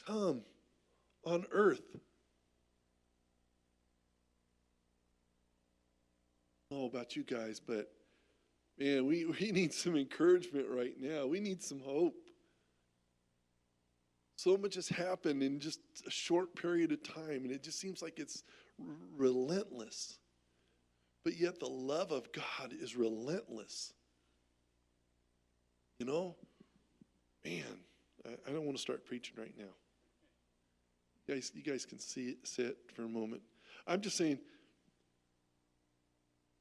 come on earth. I don't know about you guys, but man, we need some encouragement right now. We need some hope. So much has happened in just a short period of time, and it just seems like it's relentless. But yet the love of God is relentless. You know, man, I don't want to start preaching right now. You guys can sit for a moment. I'm just saying,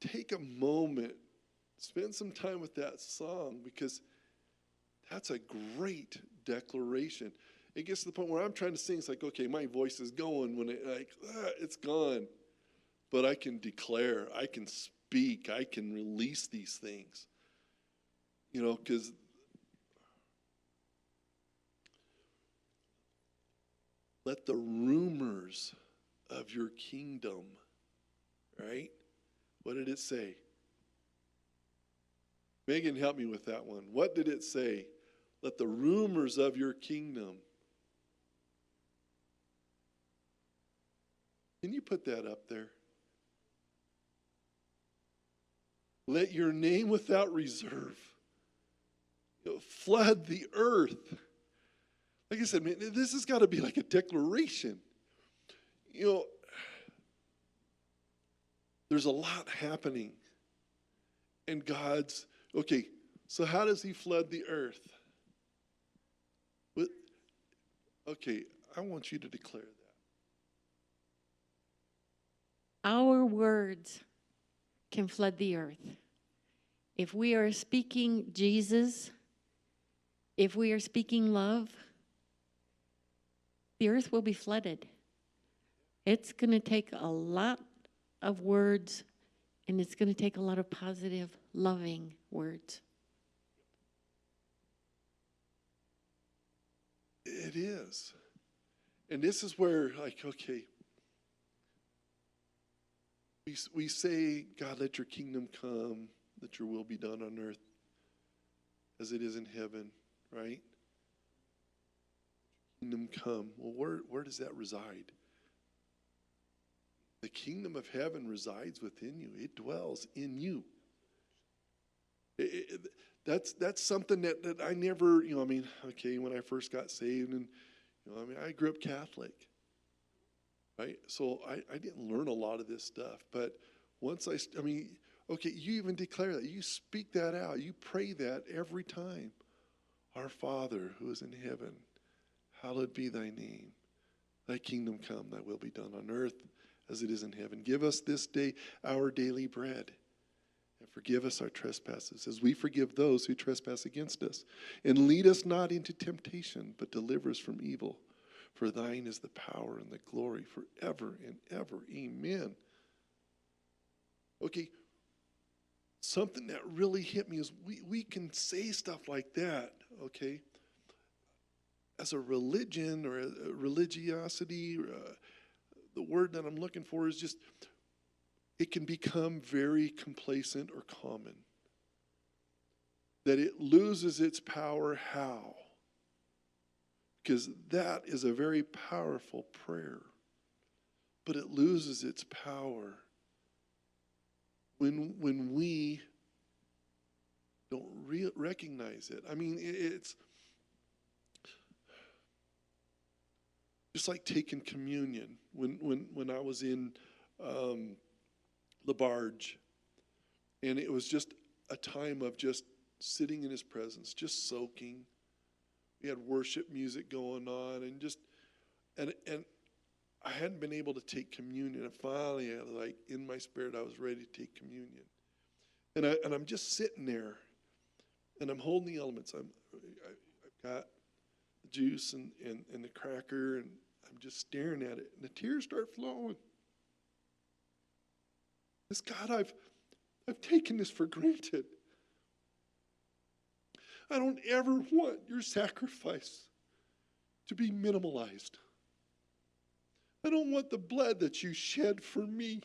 take a moment, spend some time with that song, because that's a great declaration. It gets to the point where I'm trying to sing. It's like, okay, my voice is going when it's gone. But I can declare, I can speak, I can release these things. You know, because let the rumors of your kingdom, right? What did it say? Megan, help me with that one. What did it say? Let the rumors of your kingdom. Can you put that up there? Let your name without reserve flood the earth. Like I said, man, this has got to be like a declaration. You know, there's a lot happening. And God's, okay, so how does he flood the earth? Okay, I want you to declare that. Our words can flood the earth. If we are speaking Jesus, if we are speaking love, the earth will be flooded. It's going to take a lot of words, and it's going to take a lot of positive, loving words. It is. And this is where, like, okay, we say, God, let your kingdom come, that your will be done on earth as it is in heaven, right? Kingdom come. Well, where does that reside? The kingdom of heaven resides within you. It dwells in you. That's something that I never, you know, I mean, okay, when I first got saved, and, you know, I mean, I grew up Catholic, right? So I didn't learn a lot of this stuff. But once I mean, okay, you even declare that. You speak that out. You pray that every time. Our Father who is in heaven, hallowed be thy name. Thy kingdom come, thy will be done on earth as it is in heaven. Give us this day our daily bread. And forgive us our trespasses, as we forgive those who trespass against us. And lead us not into temptation, but deliver us from evil. For thine is the power and the glory forever and ever. Amen. Okay, something that really hit me is we can say stuff like that, okay, as a religion or a religiosity. The word that I'm looking for is just, it can become very complacent or common. That it loses its power. How? Because that is a very powerful prayer. But it loses its power when we don't recognize it. I mean, it's just like taking communion. When I was in the barge, and it was just a time of just sitting in his presence, just soaking. We had worship music going on, and I hadn't been able to take communion. And finally, like in my spirit, I was ready to take communion. And I'm just sitting there, and I'm holding the elements. I've got the juice and the cracker, and I'm just staring at it, and the tears start flowing. This God, I've taken this for granted. I don't ever want your sacrifice to be minimalized. I don't want the blood that you shed for me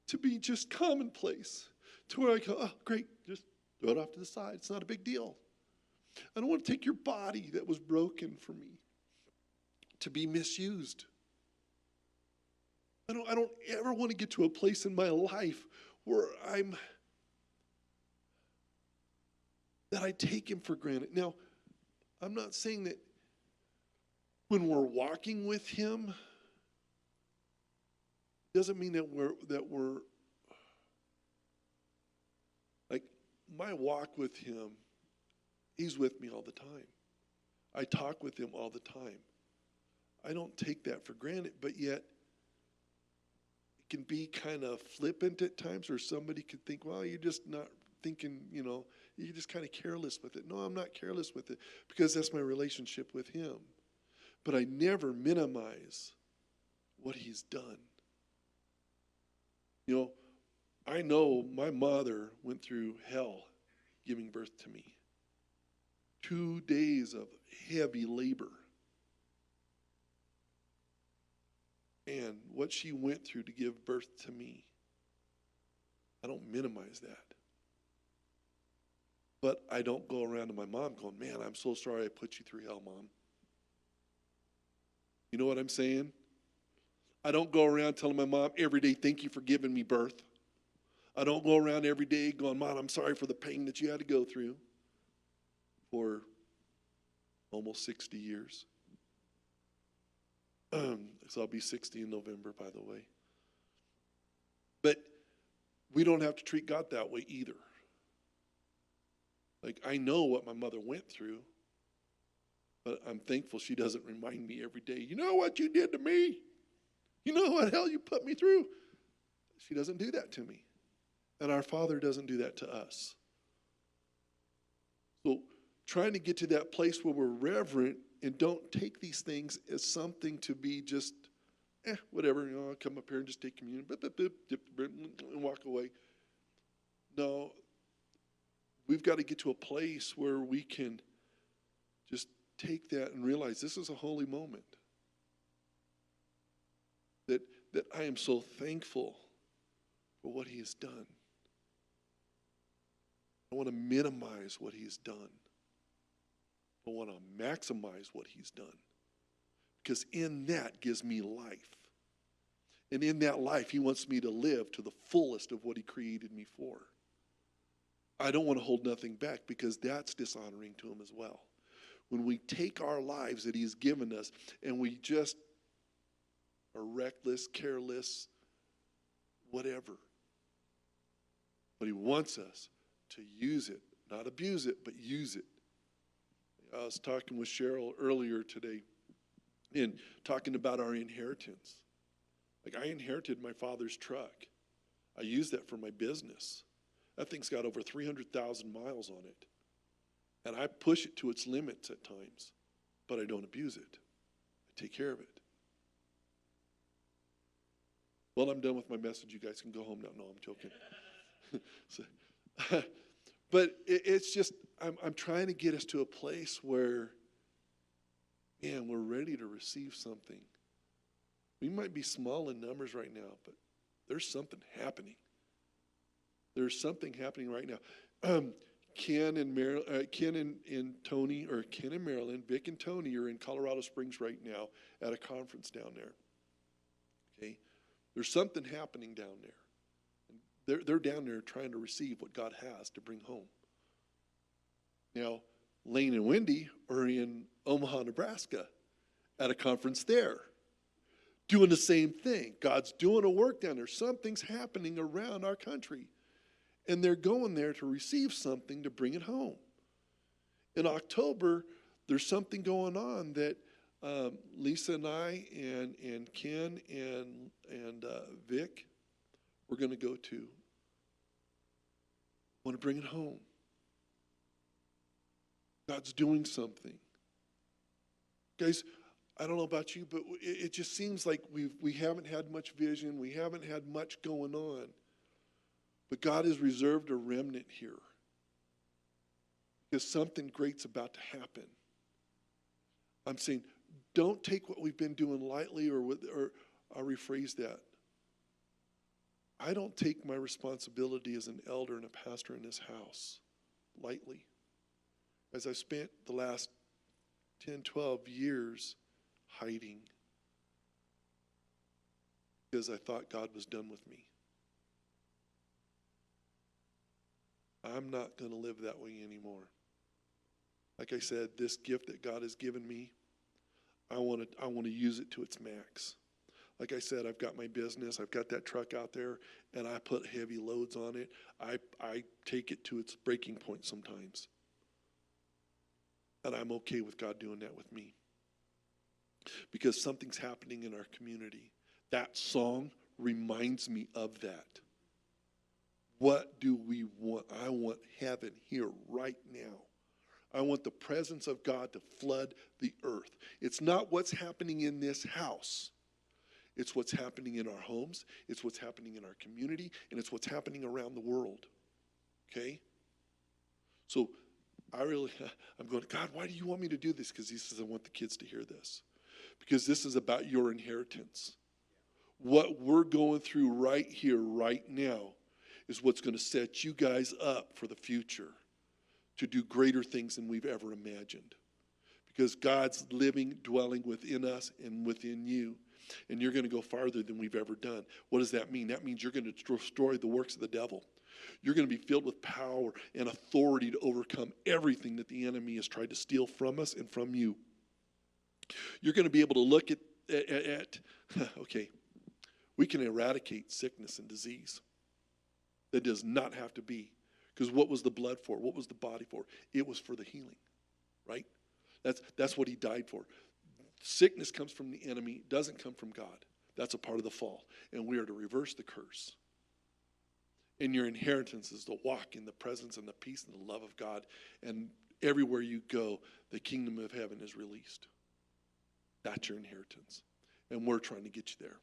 to be just commonplace, to where I go, oh, great, just throw it off to the side. It's not a big deal. I don't want to take your body that was broken for me to be misused. I don't ever want to get to a place in my life where that I take him for granted. Now, I'm not saying that when we're walking with him, doesn't mean that we're like, my walk with him, he's with me all the time. I talk with him all the time. I don't take that for granted, but yet it can be kind of flippant at times, or somebody could think, well, you're just not thinking, you're just kind of careless with it. No, I'm not careless with it, because that's my relationship with him. But I never minimize what he's done. I know my mother went through hell giving birth to me. 2 days of heavy labor. And what she went through to give birth to me, I don't minimize that. But I don't go around to my mom going, man, I'm so sorry I put you through hell, Mom. You know what I'm saying? I don't go around telling my mom every day, thank you for giving me birth. I don't go around every day going, Mom, I'm sorry for the pain that you had to go through for almost 60 years. So I'll be 60 in November, by the way. But we don't have to treat God that way either. Like, I know what my mother went through, but I'm thankful she doesn't remind me every day, you know what you did to me? You know what hell you put me through? She doesn't do that to me. And our Father doesn't do that to us. So trying to get to that place where we're reverent and don't take these things as something to be just, whatever, I'll come up here and just take communion, and walk away. No, we've got to get to a place where we can just take that and realize this is a holy moment. That I am so thankful for what he has done. I want to minimize what he's done. I want to maximize what he's done. Because in that gives me life. And in that life, he wants me to live to the fullest of what he created me for. I don't want to hold nothing back, because that's dishonoring to him as well. When we take our lives that he's given us and we just are reckless, careless, whatever. But he wants us to use it, not abuse it, but use it. I was talking with Cheryl earlier today and talking about our inheritance. Like, I inherited my father's truck. I use that for my business. That thing's got over 300,000 miles on it. And I push it to its limits at times, but I don't abuse it. I take care of it. Well, I'm done with my message. You guys can go home now. No, I'm joking. But it's just, I'm trying to get us to a place where, man, we're ready to receive something. We might be small in numbers right now, but there's something happening. There's something happening right now. Ken and Tony, or Ken and Marilyn, Vic and Tony are in Colorado Springs right now at a conference down there. Okay, there's something happening down there. They're down there trying to receive what God has to bring home. Now, Lane and Wendy are in Omaha, Nebraska, at a conference there, doing the same thing. God's doing a work down there. Something's happening around our country. And they're going there to receive something to bring it home. In October, there's something going on that Lisa and I and Ken and Vic, we're going to go to. I want to bring it home. God's doing something. Guys, I don't know about you, but it just seems like we haven't had much vision. We haven't had much going on. But God has reserved a remnant here, because something great's about to happen. I'm saying, don't take what we've been doing lightly, or I'll rephrase that. I don't take my responsibility as an elder and a pastor in this house lightly. As I've spent the last 10, 12 years hiding, because I thought God was done with me. I'm not going to live that way anymore. Like I said, this gift that God has given me, I want to use it to its max. Like I said, I've got my business. I've got that truck out there, and I put heavy loads on it. I take it to its breaking point sometimes. And I'm okay with God doing that with me. Because something's happening in our community. That song reminds me of that. What do we want? I want heaven here right now. I want the presence of God to flood the earth. It's not what's happening in this house. It's what's happening in our homes. It's what's happening in our community. And it's what's happening around the world. Okay? So I'm going, God, why do you want me to do this? Because he says, I want the kids to hear this. Because this is about your inheritance. What we're going through right here, right now, is what's going to set you guys up for the future to do greater things than we've ever imagined. Because God's living, dwelling within us and within you. And you're going to go farther than we've ever done. What does that mean? That means you're going to destroy the works of the devil. You're going to be filled with power and authority to overcome everything that the enemy has tried to steal from us and from you. You're going to be able to look at okay, we can eradicate sickness and disease. That does not have to be. Because what was the blood for? What was the body for? It was for the healing, right? That's what he died for. Sickness comes from the enemy, doesn't come from God. That's a part of the fall. And we are to reverse the curse. And your inheritance is to walk in the presence and the peace and the love of God. And everywhere you go, the kingdom of heaven is released. That's your inheritance. And we're trying to get you there.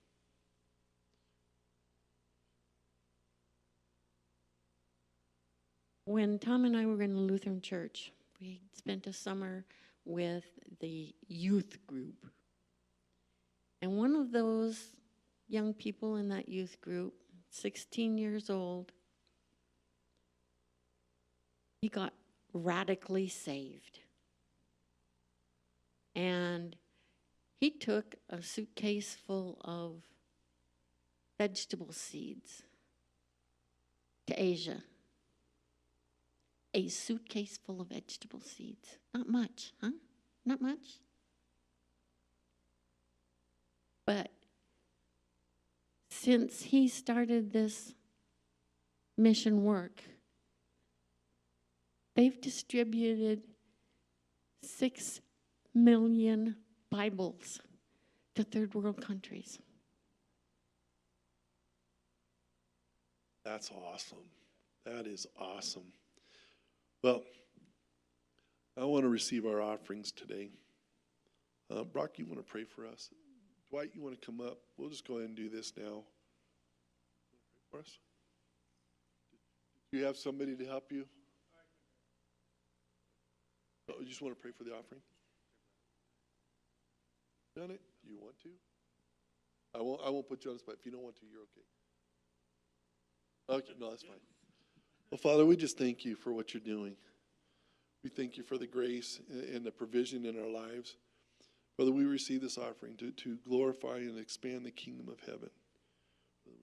When Tom and I were in the Lutheran church, we spent a summer with the youth group. And one of those young people in that youth group, 16 years old, he got radically saved. And he took a suitcase full of vegetable seeds to Asia. A suitcase full of vegetable seeds. Not much, huh? Not much. But since he started this mission work, they've distributed 6 million Bibles to third world countries. That's awesome. That is awesome. Well, I want to receive our offerings today. Brock, you want to pray for us? Dwight, you want to come up? We'll just go ahead and do this now. Pray for us? Do you have somebody to help you? Oh, you just want to pray for the offering? Done it? You want to? I won't put you on the spot. If you don't want to, you're okay. Okay, no, that's fine. Well, Father, we just thank you for what you're doing. We thank you for the grace and the provision in our lives. Father, we receive this offering to glorify and expand the kingdom of heaven. We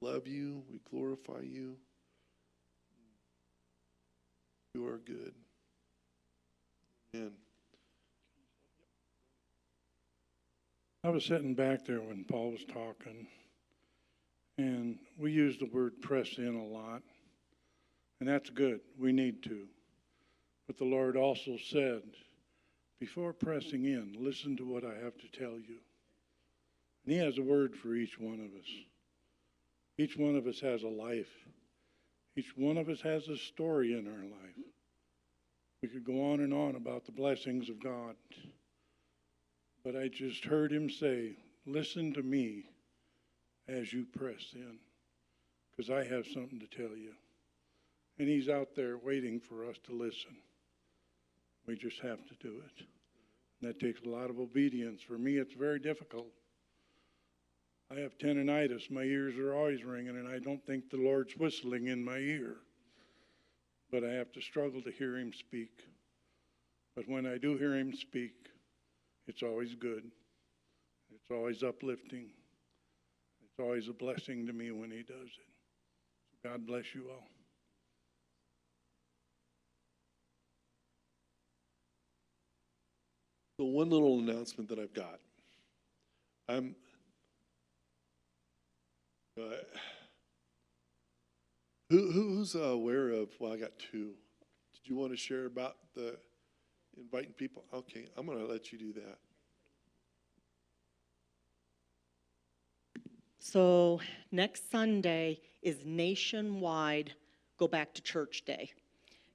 love you. We glorify you. You are good. Amen. I was sitting back there when Paul was talking, and we use the word press in a lot. And that's good. We need to. But the Lord also said, before pressing in, listen to what I have to tell you. And he has a word for each one of us. Each one of us has a life. Each one of us has a story in our life. We could go on and on about the blessings of God. But I just heard him say, listen to me as you press in, because I have something to tell you. And he's out there waiting for us to listen. We just have to do it. And that takes a lot of obedience. For me, it's very difficult. I have tendinitis. My ears are always ringing, and I don't think the Lord's whistling in my ear. But I have to struggle to hear him speak. But when I do hear him speak, It's always good. It's always uplifting. It's always a blessing to me when he does it. God bless you all. So one little announcement that I've got. I'm who's aware of, well, I got two. Did you want to share about the inviting people? Okay, I'm going to let you do that. So next Sunday is nationwide Go Back to Church Day.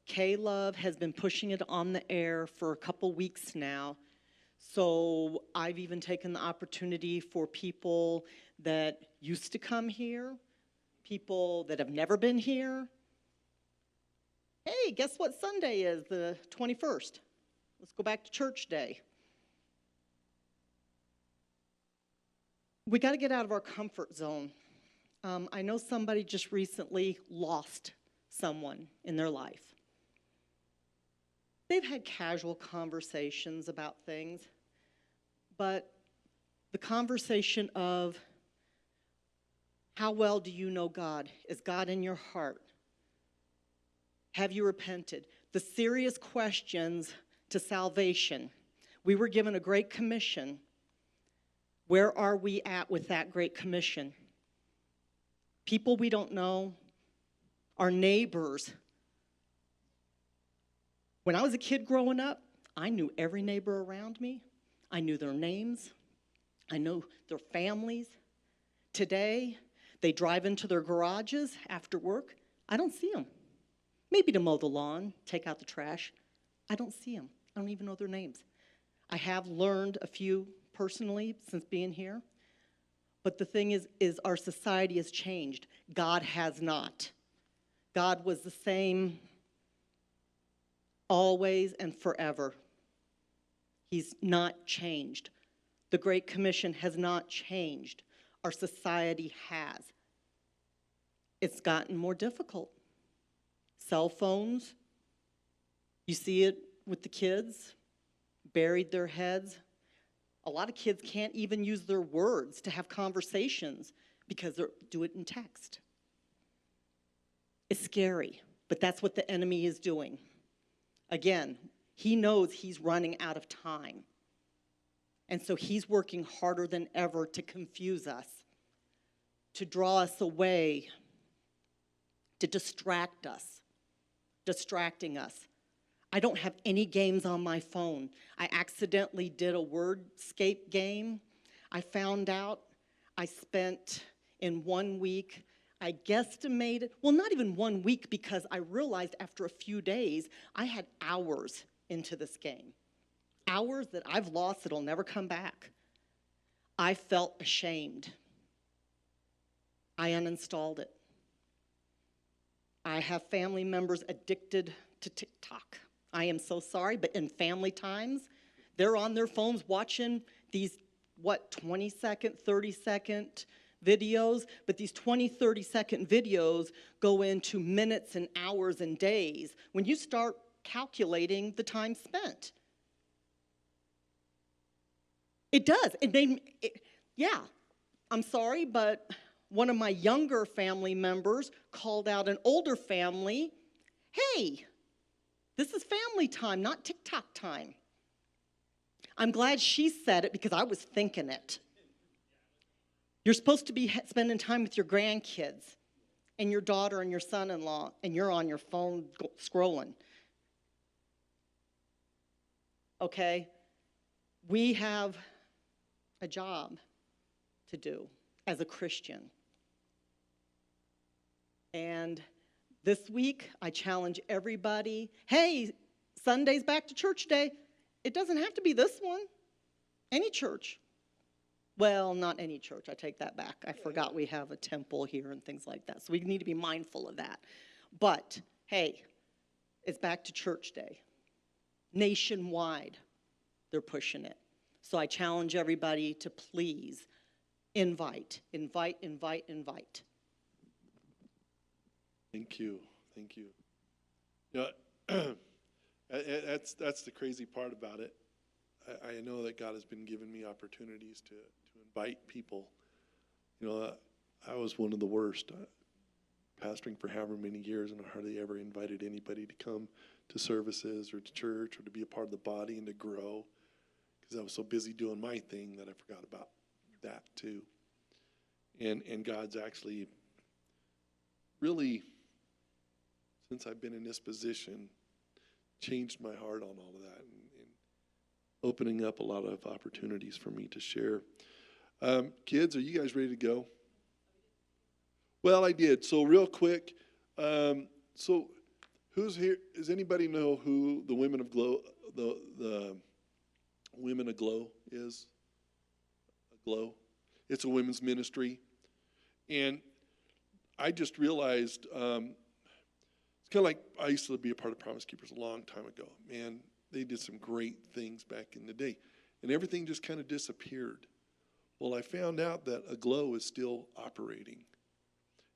K-Love has been pushing it on the air for a couple weeks now. So I've even taken the opportunity for people that used to come here, people that have never been here. Hey, guess what Sunday is, the 21st? Let's go back to Church Day. We got to get out of our comfort zone. I know somebody just recently lost someone in their life. They've had casual conversations about things, but the conversation of how well do you know God? Is God in your heart? Have you repented? The serious questions to salvation. We were given a great commission. Where are we at with that great commission? People we don't know, our neighbors. When I was a kid growing up, I knew every neighbor around me. I knew their names. I knew their families. Today, they drive into their garages after work. I don't see them. Maybe to mow the lawn, take out the trash. I don't see them. I don't even know their names. I have learned a few personally since being here. But the thing is our society has changed. God has not. God was the same always and forever. He's not changed. The Great Commission has not changed. Our society has. It's gotten more difficult. Cell phones, you see it with the kids, buried their heads. A lot of kids can't even use their words to have conversations because they do it in text. It's scary, but that's what the enemy is doing. Again, he knows he's running out of time. And so he's working harder than ever to confuse us, to draw us away, to distract us, distracting us. I don't have any games on my phone. I accidentally did a wordscape game. I found out I spent in 1 week, I guesstimated, well, not even 1 week, because I realized after a few days I had hours into this game. Hours that I've lost that'll never come back. I felt ashamed. I uninstalled it. I have family members addicted to TikTok. I am so sorry, but in family times, they're on their phones watching these, 20-second, 30-second videos, but these 20, 30-second videos go into minutes and hours and days when you start calculating the time spent. It does. Yeah, I'm sorry, but one of my younger family members called out an older family, hey, this is family time, not TikTok time. I'm glad she said it because I was thinking it. You're supposed to be spending time with your grandkids and your daughter and your son-in-law, and you're on your phone scrolling. Okay? We have a job to do as a Christian. And this week, I challenge everybody, hey, Sunday's back to church day. It doesn't have to be this one. Any church. Well, not any church. I take that back. I forgot we have a temple here and things like that. So we need to be mindful of that. But, hey, it's back to church day. Nationwide, they're pushing it. So I challenge everybody to please invite, invite, invite, invite. Thank you. Thank you. Yeah, that's the crazy part about it. I know that God has been giving me opportunities to invite people. You know, I was one of the worst, pastoring for however many years, and I hardly ever invited anybody to come to services or to church or to be a part of the body and to grow, because I was so busy doing my thing that I forgot about that too. And God's actually really, since I've been in this position, changed my heart on all of that and opening up a lot of opportunities for me to share. Kids, are you guys ready to go? Well, I did. So real quick, so who's here? Does anybody know who the Women of Glow, the Women of Glow is? Glow. It's a women's ministry. And I just realized, it's kind of like I used to be a part of Promise Keepers a long time ago. Man, they did some great things back in the day. And everything just kind of disappeared. Well, I found out that Aglow is still operating.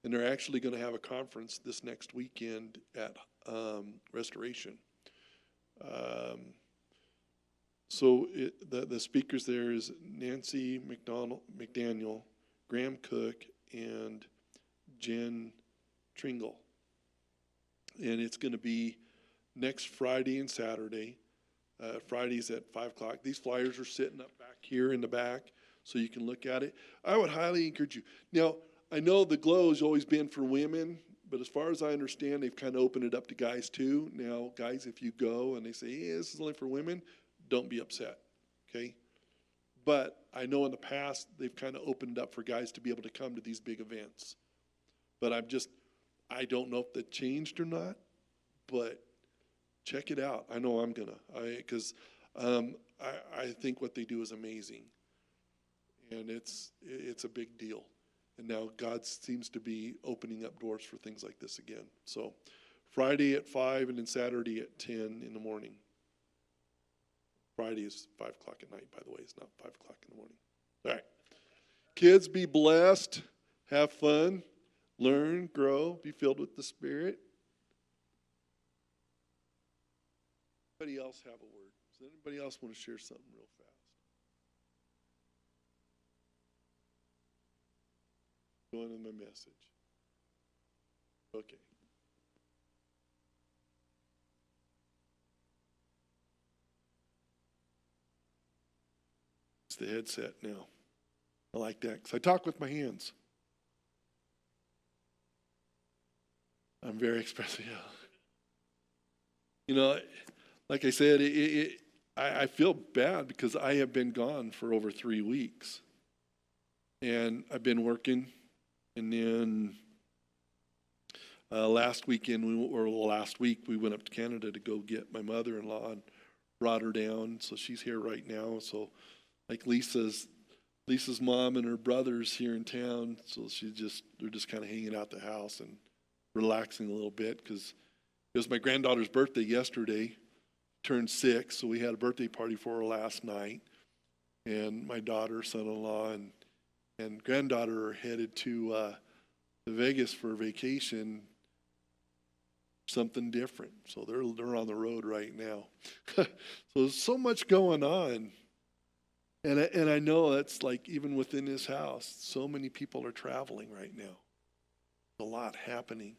And they're actually going to have a conference this next weekend at Restoration. So the speakers there is Nancy McDaniel, Graham Cook, and Jen Tringle. And it's going to be next Friday and Saturday. Friday's at 5 o'clock. These flyers are sitting up back here in the back, so you can look at it. I would highly encourage you. Now, I know the Glow has always been for women, but as far as I understand, they've kind of opened it up to guys too. Now, guys, if you go and they say, hey, this is only for women, don't be upset, okay? But I know in the past, they've kind of opened it up for guys to be able to come to these big events. But I don't know if that changed or not, but check it out. I know I'm gonna, because I think what they do is amazing, and it's a big deal. And now God seems to be opening up doors for things like this again. So Friday at 5 and then Saturday at 10 in the morning. Friday is 5 o'clock at night, by the way. It's not 5 o'clock in the morning. All right. Kids, be blessed. Have fun. Learn, grow, be filled with the Spirit. Anybody else have a word? Does anybody else want to share something real fast? Going in my message. Okay. It's the headset now. I like that because I talk with my hands. I'm very expressive. You know, like I said, I feel bad because I have been gone for over 3 weeks. And I've been working. And then last week we went up to Canada to go get my mother-in-law and brought her down. So she's here right now. So like Lisa's mom and her brother's here in town. So they're just kind of hanging out the house and relaxing a little bit because it was my granddaughter's birthday yesterday, turned 6. So we had a birthday party for her last night. And my daughter, son-in-law, and granddaughter are headed to Vegas for vacation, something different. So they're on the road right now. So there's so much going on. And I know that's like even within this house, so many people are traveling right now. A lot happening.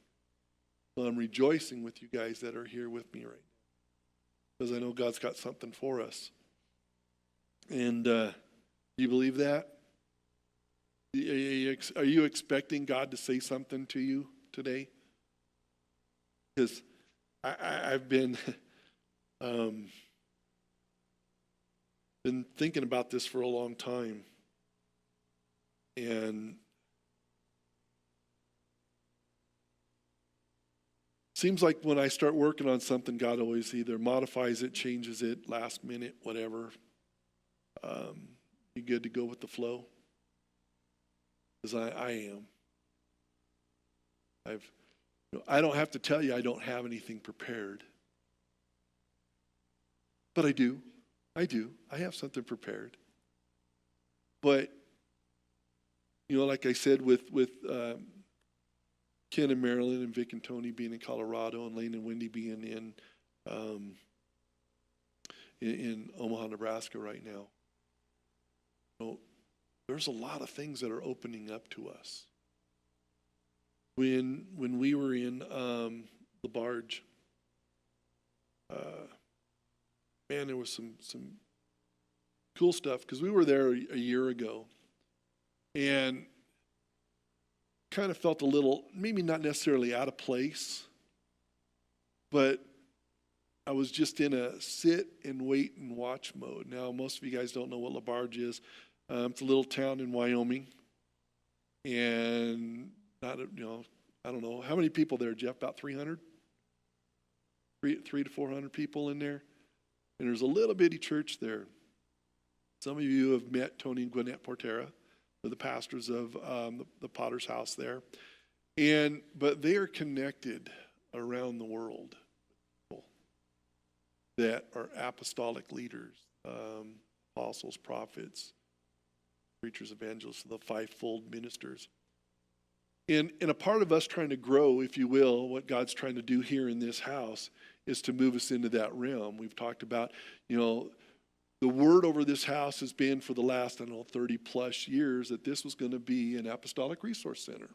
So I'm rejoicing with you guys that are here with me right now. Because I know God's got something for us. And do you believe that? Are you expecting God to say something to you today? Because I've been thinking about this for a long time. And seems like when I start working on something, God always either modifies it, changes it, last minute, whatever. You good to go with the flow? Because I am. I don't have to tell you I don't have anything prepared. But I do. I have something prepared. But, like I said, with Ken and Marilyn and Vic and Tony being in Colorado and Lane and Wendy being in Omaha, Nebraska right now. So there's a lot of things that are opening up to us. When we were in LaBarge, man, there was some cool stuff because we were there a year ago, and kind of felt a little, maybe not necessarily out of place, but I was just in a sit and wait and watch mode. Now, most of you guys don't know what LaBarge is. It's a little town in Wyoming, and I don't know. How many people there, Jeff? About 300? 300 to 400 people in there. And there's a little bitty church there. Some of you have met Tony and Gwinnett Portera, the pastors of the Potter's House there. But they are connected around the world that are apostolic leaders, apostles, prophets, preachers, evangelists, the fivefold ministers. And a part of us trying to grow, if you will, what God's trying to do here in this house is to move us into that realm. We've talked about, the word over this house has been for the last, 30 plus years that this was going to be an apostolic resource center.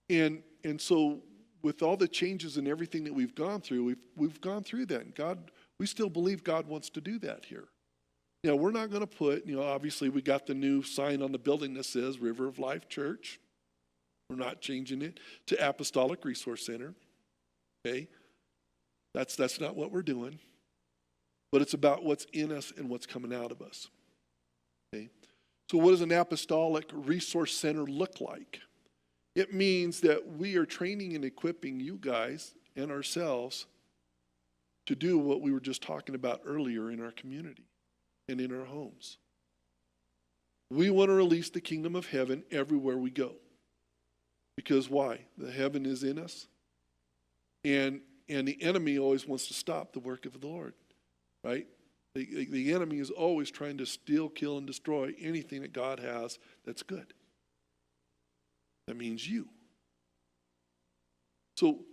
And so with all the changes and everything that we've gone through, we've gone through that. And we still believe God wants to do that here. We're not going to put, obviously we got the new sign on the building that says River of Life Church. We're not changing it to Apostolic Resource Center. Okay? That's not what we're doing. But it's about what's in us and what's coming out of us. Okay? So what does an Apostolic Resource Center look like? It means that we are training and equipping you guys and ourselves to do what we were just talking about earlier in our community and in our homes. We want to release the kingdom of heaven everywhere we go. Because why? The heaven is in us. And the enemy always wants to stop the work of the Lord. Right? The enemy is always trying to steal, kill, and destroy anything that God has that's good. That means you. So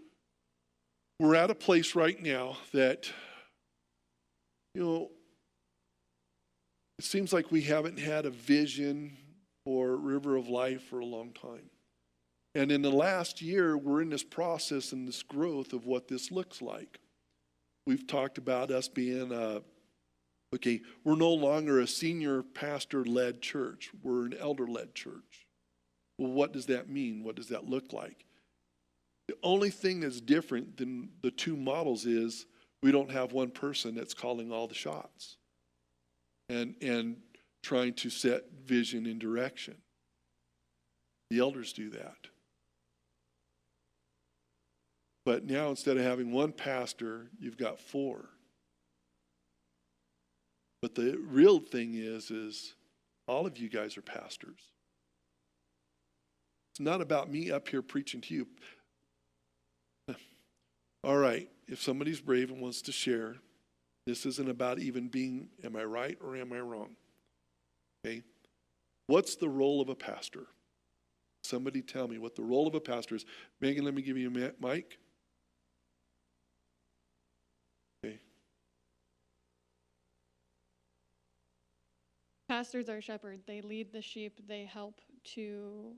we're at a place right now that, it seems like we haven't had a vision for River of Life for a long time. And in the last year, we're in this process and this growth of what this looks like. We've talked about us being, we're no longer a senior pastor-led church. We're an elder-led church. Well, what does that mean? What does that look like? The only thing that's different than the two models is we don't have one person that's calling all the shots and trying to set vision and direction. The elders do that. But now instead of having one pastor, you've got four. But the real thing is all of you guys are pastors. It's not about me up here preaching to you. All right, if somebody's brave and wants to share, this isn't about even being, am I right or am I wrong? Okay? What's the role of a pastor? Somebody tell me what the role of a pastor is. Megan, let me give you a mic. Okay. Pastors are shepherds. They lead the sheep. They help to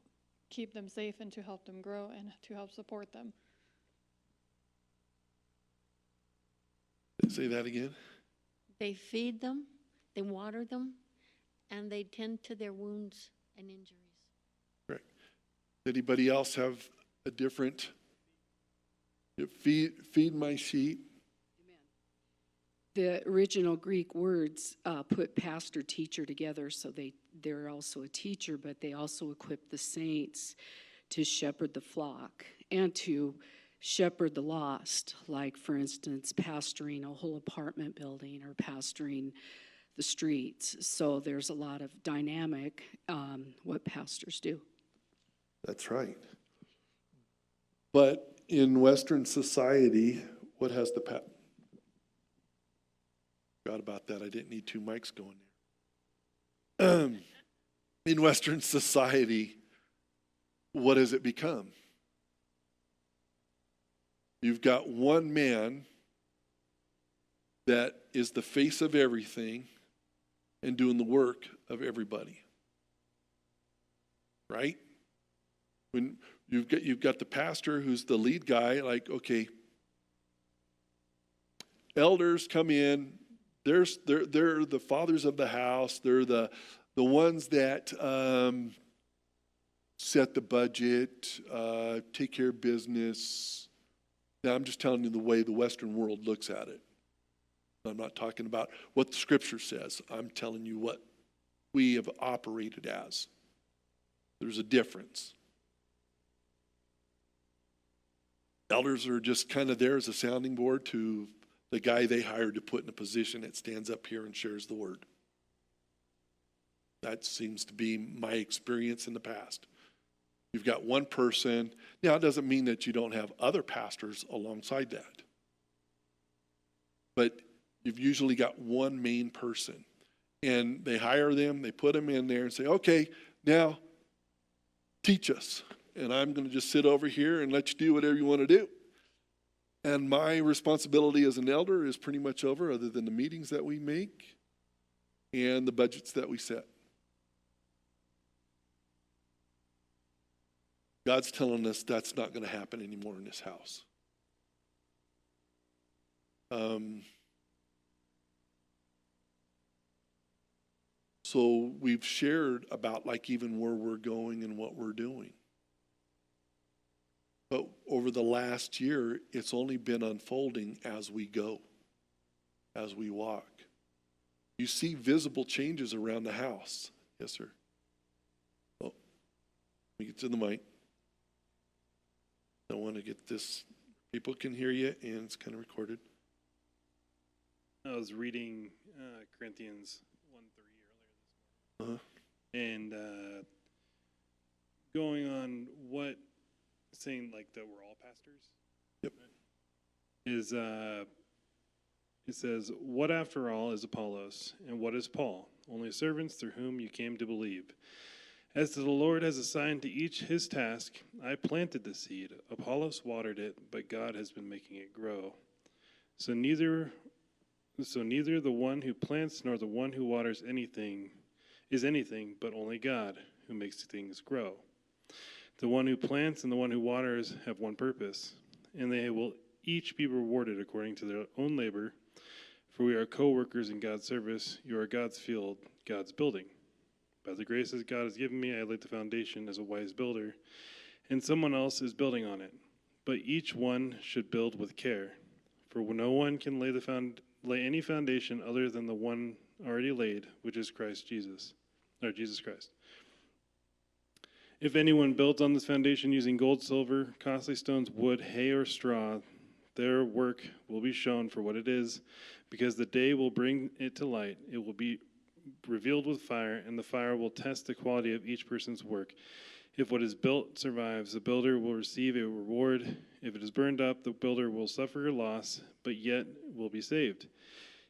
keep them safe and to help them grow and to help support them. Say that again. They feed them, they water them, and they tend to their wounds and injuries. Right. Anybody else have a different? Feed my sheep. The original Greek words put pastor, teacher together, so they're also a teacher, but they also equip the saints to shepherd the flock and to shepherd the lost, like, for instance, pastoring a whole apartment building or pastoring the streets. So there's a lot of dynamic what pastors do. That's right. But in Western society, what has the forgot about that. I didn't need two mics going there. In Western society, what has it become? You've got one man that is the face of everything and doing the work of everybody. Right? When you've got the pastor who's the lead guy, like, okay, elders come in, they're the fathers of the house, they're the ones that set the budget, take care of business. Now, I'm just telling you the way the Western world looks at it. I'm not talking about what the Scripture says. I'm telling you what we have operated as. There's a difference. Elders are just kind of there as a sounding board to the guy they hired to put in a position that stands up here and shares the word. That seems to be my experience in the past. You've got one person. Now, it doesn't mean that you don't have other pastors alongside that. But you've usually got one main person. And they hire them, they put them in there and say, okay, now teach us. And I'm going to just sit over here and let you do whatever you want to do. And my responsibility as an elder is pretty much over, other than the meetings that we make and the budgets that we set. God's telling us that's not going to happen anymore in this house. So we've shared about like even where we're going and what we're doing. But over the last year, it's only been unfolding as we go, as we walk. You see visible changes around the house. Yes, sir. Oh, let me get to the mic. I want to get this. People can hear you, and it's kind of recorded. I was reading Corinthians 1:3 earlier this morning. And going on what, saying like that we're all pastors. Yep. Is it says, what after all is Apollos, and what is Paul? Only servants through whom you came to believe. As the Lord has assigned to each his task, I planted the seed, Apollos watered it, but God has been making it grow. So neither the one who plants nor the one who waters is anything, but only God who makes things grow. The one who plants and the one who waters have one purpose, and they will each be rewarded according to their own labor. For we are co-workers in God's service. You are God's field, God's building. By the graces God has given me, I laid the foundation as a wise builder, and someone else is building on it. But each one should build with care, for no one can lay any foundation other than the one already laid, which is Jesus Christ. If anyone builds on this foundation using gold, silver, costly stones, wood, hay, or straw, their work will be shown for what it is, because the day will bring it to light. It will be revealed with fire, and the fire will test the quality of each person's work. If what is built survives, the builder will receive a reward. If it is burned up, the builder will suffer a loss, but yet will be saved,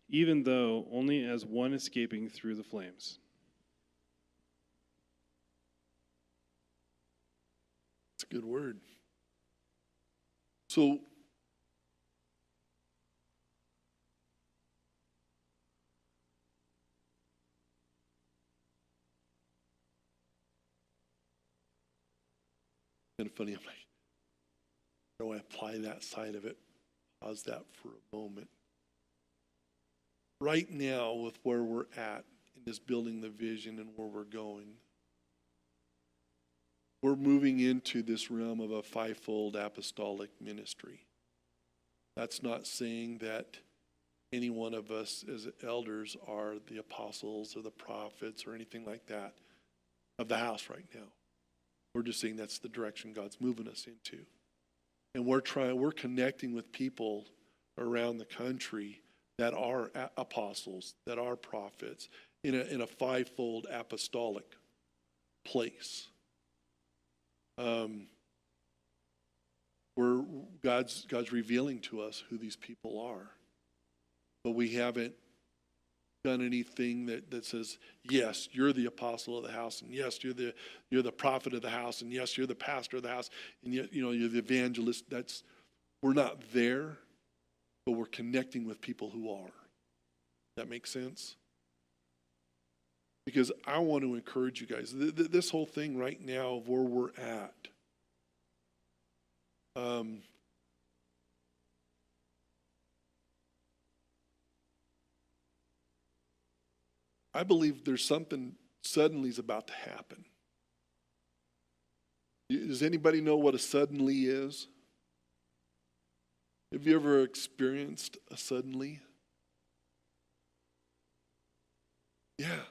even though only as one escaping through the flames. It's a good word. So, kind of funny, I'm like, how do I apply that side of it? Pause that for a moment. Right now, with where we're at in this building the vision and where we're going, we're moving into this realm of a fivefold apostolic ministry. That's not saying that any one of us as elders are the apostles or the prophets or anything like that of the house right now. We're just saying that's the direction God's moving us into. And we're connecting with people around the country that are apostles, that are prophets, in a fivefold apostolic place. Where God's revealing to us who these people are. But we haven't done anything that says, yes, you're the apostle of the house, and yes, you're the prophet of the house, and yes, you're the pastor of the house, and yet, you're the evangelist. We're not there, but we're connecting with people who are. That makes sense? Because I want to encourage you guys. This whole thing right now of where we're at, I believe there's something suddenly is about to happen. Does anybody know what a suddenly is? Have you ever experienced a suddenly? Yeah.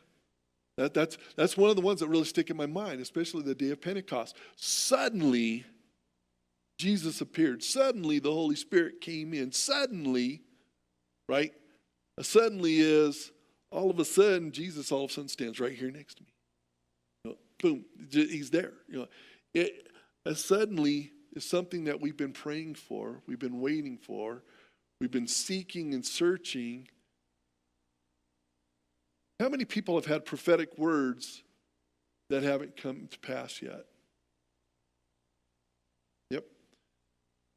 That's one of the ones that really stick in my mind, especially the day of Pentecost. Suddenly, Jesus appeared. Suddenly, the Holy Spirit came in. Suddenly, right? A suddenly is all of a sudden, Jesus all of a sudden stands right here next to me. You know, boom, he's there. You know, a suddenly is something that we've been praying for, we've been waiting for, we've been seeking and searching. How many people have had prophetic words that haven't come to pass yet? Yep.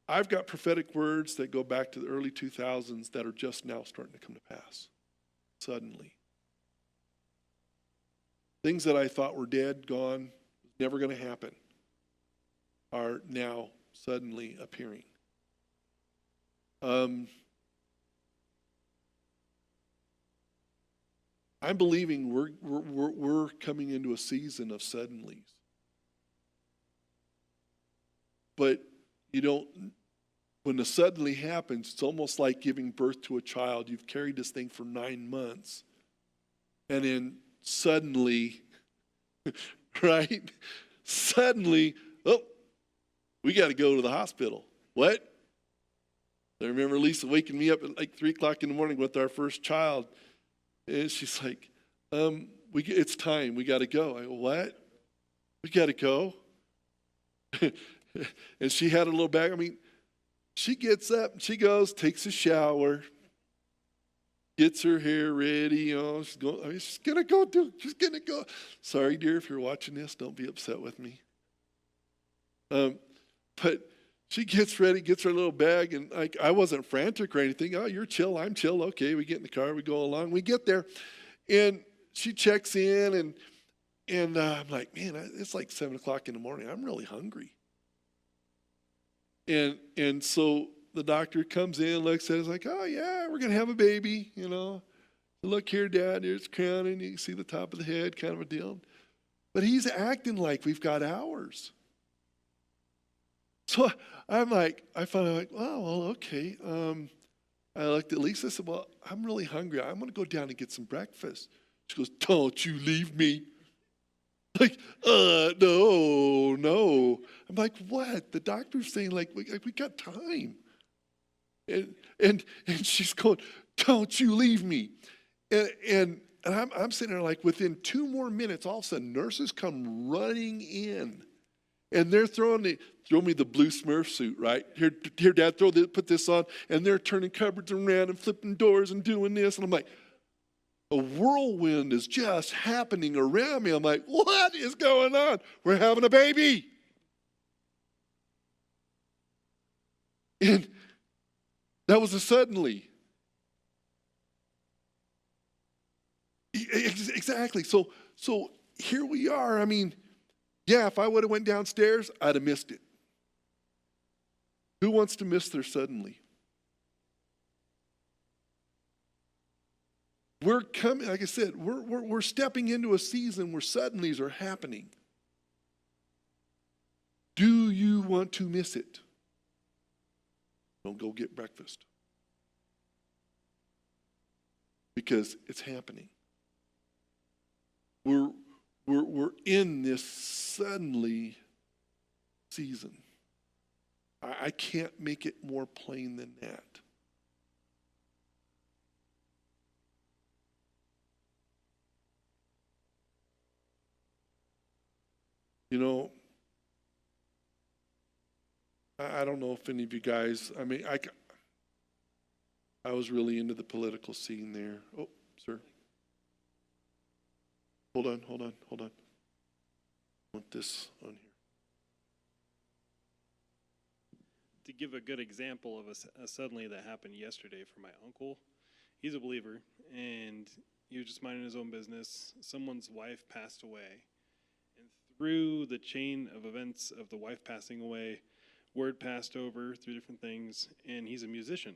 I've got prophetic words that go back to the early 2000s that are just now starting to come to pass. Suddenly. Things that I thought were dead, gone, never going to happen, are now suddenly appearing. I'm believing we're coming into a season of suddenlies. But you don't, when the suddenly happens, it's almost like giving birth to a child. You've carried this thing for 9 months. And then suddenly, right? Suddenly, oh, we got to go to the hospital. What? I remember Lisa waking me up at like 3 o'clock in the morning with our first child. And she's like, it's time. We got to go. I go, what? We got to go? And she had a little bag. I mean, she gets up and she goes, takes a shower, gets her hair ready. She's going to go. She's going to go. Sorry, dear, if you're watching this, don't be upset with me. But she gets ready, gets her little bag, and like I wasn't frantic or anything. Oh, you're chill, I'm chill. Okay, we get in the car, we go along. We get there, and she checks in, and I'm like, man, it's like 7 o'clock in the morning. I'm really hungry. And so the doctor comes in, looks at us like, oh yeah, we're gonna have a baby, you know. Look here, Dad, here's crowning. You can see the top of the head, kind of a deal. But he's acting like we've got hours. So I'm like, I finally like, oh, well, okay. I looked at Lisa, I said, well, I'm really hungry. I'm going to go down and get some breakfast. She goes, don't you leave me. Like, no. I'm like, what? The doctor's saying, like we got time. And she's going, don't you leave me. And I'm sitting there like, within 2 more minutes, all of a sudden, nurses come running in. And they're throw me the blue Smurf suit, right? Here, Dad, put this on. And they're turning cupboards around and flipping doors and doing this. And I'm like, a whirlwind is just happening around me. I'm like, what is going on? We're having a baby. And that was a suddenly. Exactly. So here we are. I mean, yeah, if I would have went downstairs, I'd have missed it. Who wants to miss their suddenly? We're coming, like I said, we're stepping into a season where suddenlies are happening. Do you want to miss it? Don't go get breakfast. Because it's happening. We're in this suddenly season. I can't make it more plain than that. You know, I don't know if any of you guys, I mean, I was really into the political scene there. Oh, sir. Hold on. I want this on here. To give a good example of a suddenly that happened yesterday for my uncle, he's a believer, and he was just minding his own business. Someone's wife passed away. And through the chain of events of the wife passing away, word passed over through different things, and he's a musician.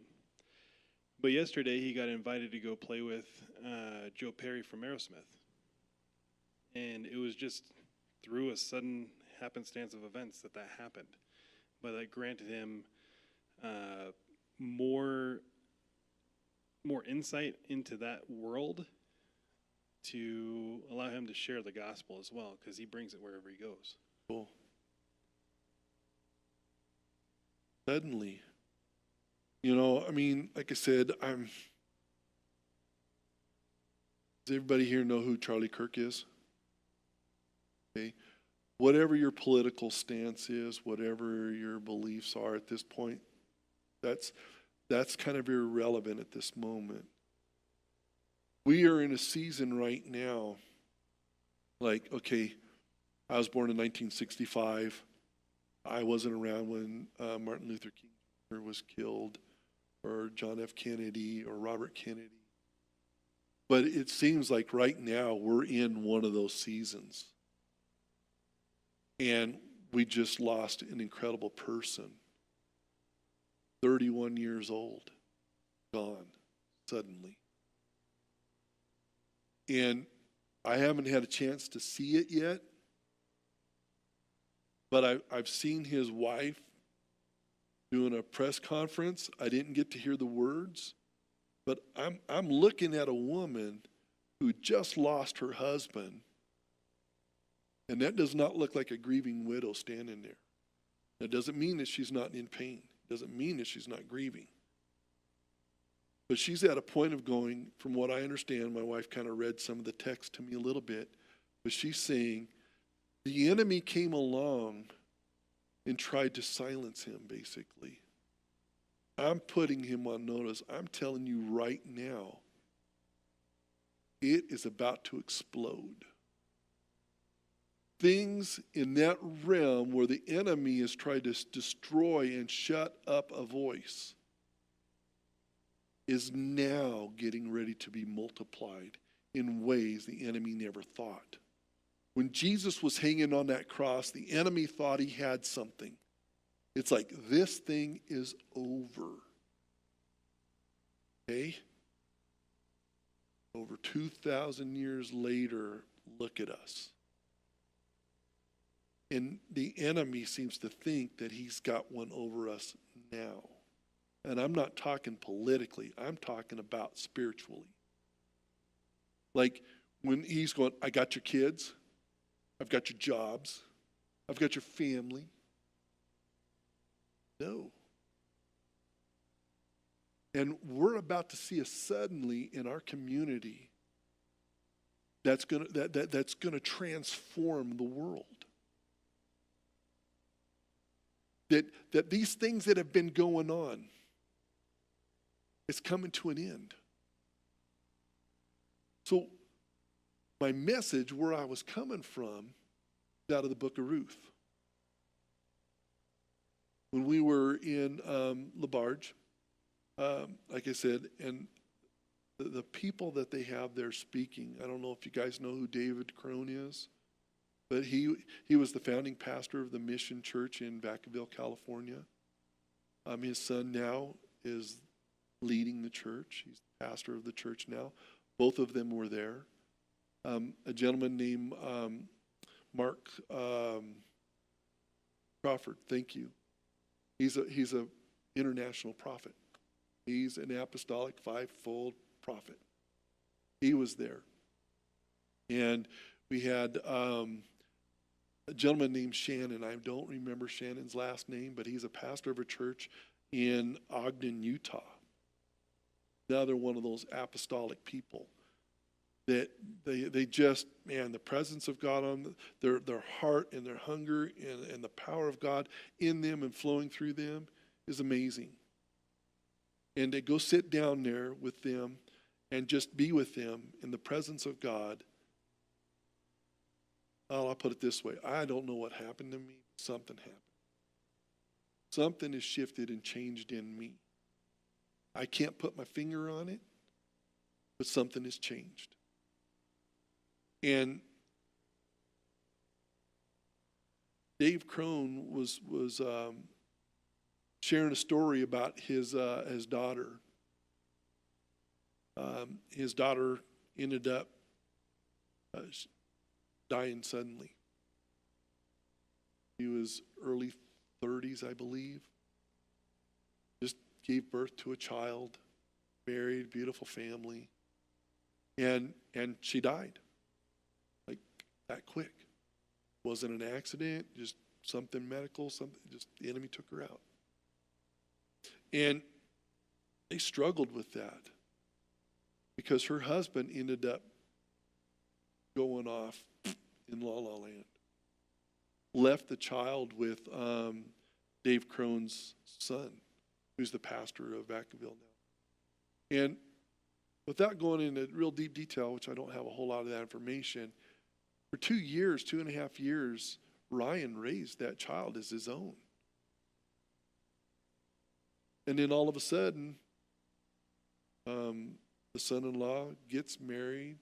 But yesterday he got invited to go play with Joe Perry from Aerosmith. And it was just through a sudden happenstance of events that happened. But that granted him more insight into that world to allow him to share the gospel as well, because he brings it wherever he goes. Cool. Suddenly, I mean, like I said, does everybody here know who Charlie Kirk is? Okay. Whatever your political stance is, whatever your beliefs are at this point, that's kind of irrelevant at this moment. We are in a season right now, like, okay, I was born in 1965. I wasn't around when Martin Luther King Jr. was killed, or John F. Kennedy, or Robert Kennedy. But it seems like right now we're in one of those seasons. And we just lost an incredible person. 31 years old, gone suddenly. And I haven't had a chance to see it yet, but I've seen his wife doing a press conference. I didn't get to hear the words, but I'm looking at a woman who just lost her husband, and that does not look like a grieving widow standing there. That doesn't mean that she's not in pain. It doesn't mean that she's not grieving. But she's at a point of going, from what I understand, my wife kind of read some of the text to me a little bit, but she's saying the enemy came along and tried to silence him, basically. I'm putting him on notice. I'm telling you right now, it is about to explode. Things in that realm where the enemy has tried to destroy and shut up a voice is now getting ready to be multiplied in ways the enemy never thought. When Jesus was hanging on that cross, the enemy thought he had something. It's like, this thing is over. Okay? Over 2,000 years later, look at us. And the enemy seems to think that he's got one over us now. And I'm not talking politically. I'm talking about spiritually. Like when he's going, I got your kids. I've got your jobs. I've got your family. No. And we're about to see a suddenly in our community that's going to transform the world. That these things that have been going on is coming to an end. So my message, where I was coming from, is out of the book of Ruth. When we were in LaBarge, like I said, and the people that they have there speaking, I don't know if you guys know who David Crone is, but he was the founding pastor of the Mission Church in Vacaville, California. His son now is leading the church. He's the pastor of the church now. Both of them were there. A gentleman named Mark Crawford, thank you. He's a international prophet. He's an apostolic fivefold prophet. He was there. And we had a gentleman named Shannon. I don't remember Shannon's last name, but he's a pastor of a church in Ogden, Utah. Another one of those apostolic people that they just, man, the presence of God on their heart and their hunger and the power of God in them and flowing through them is amazing. And to go sit down there with them and just be with them in the presence of God. I'll put it this way. I don't know what happened to me. Something happened. Something has shifted and changed in me. I can't put my finger on it, but something has changed. And Dave Crone was sharing a story about his daughter. His daughter ended up dying suddenly. He was early 30s, I believe. Just gave birth to a child, married, beautiful family, and she died like that quick. Wasn't an accident, just something medical, something, just the enemy took her out. And they struggled with that because her husband ended up going off in La La Land. Left the child with Dave Crone's son, who's the pastor of Vacaville now. And without going into real deep detail, which I don't have a whole lot of that information, for 2 years, 2.5 years, Ryan raised that child as his own. And then all of a sudden, the son-in-law gets married,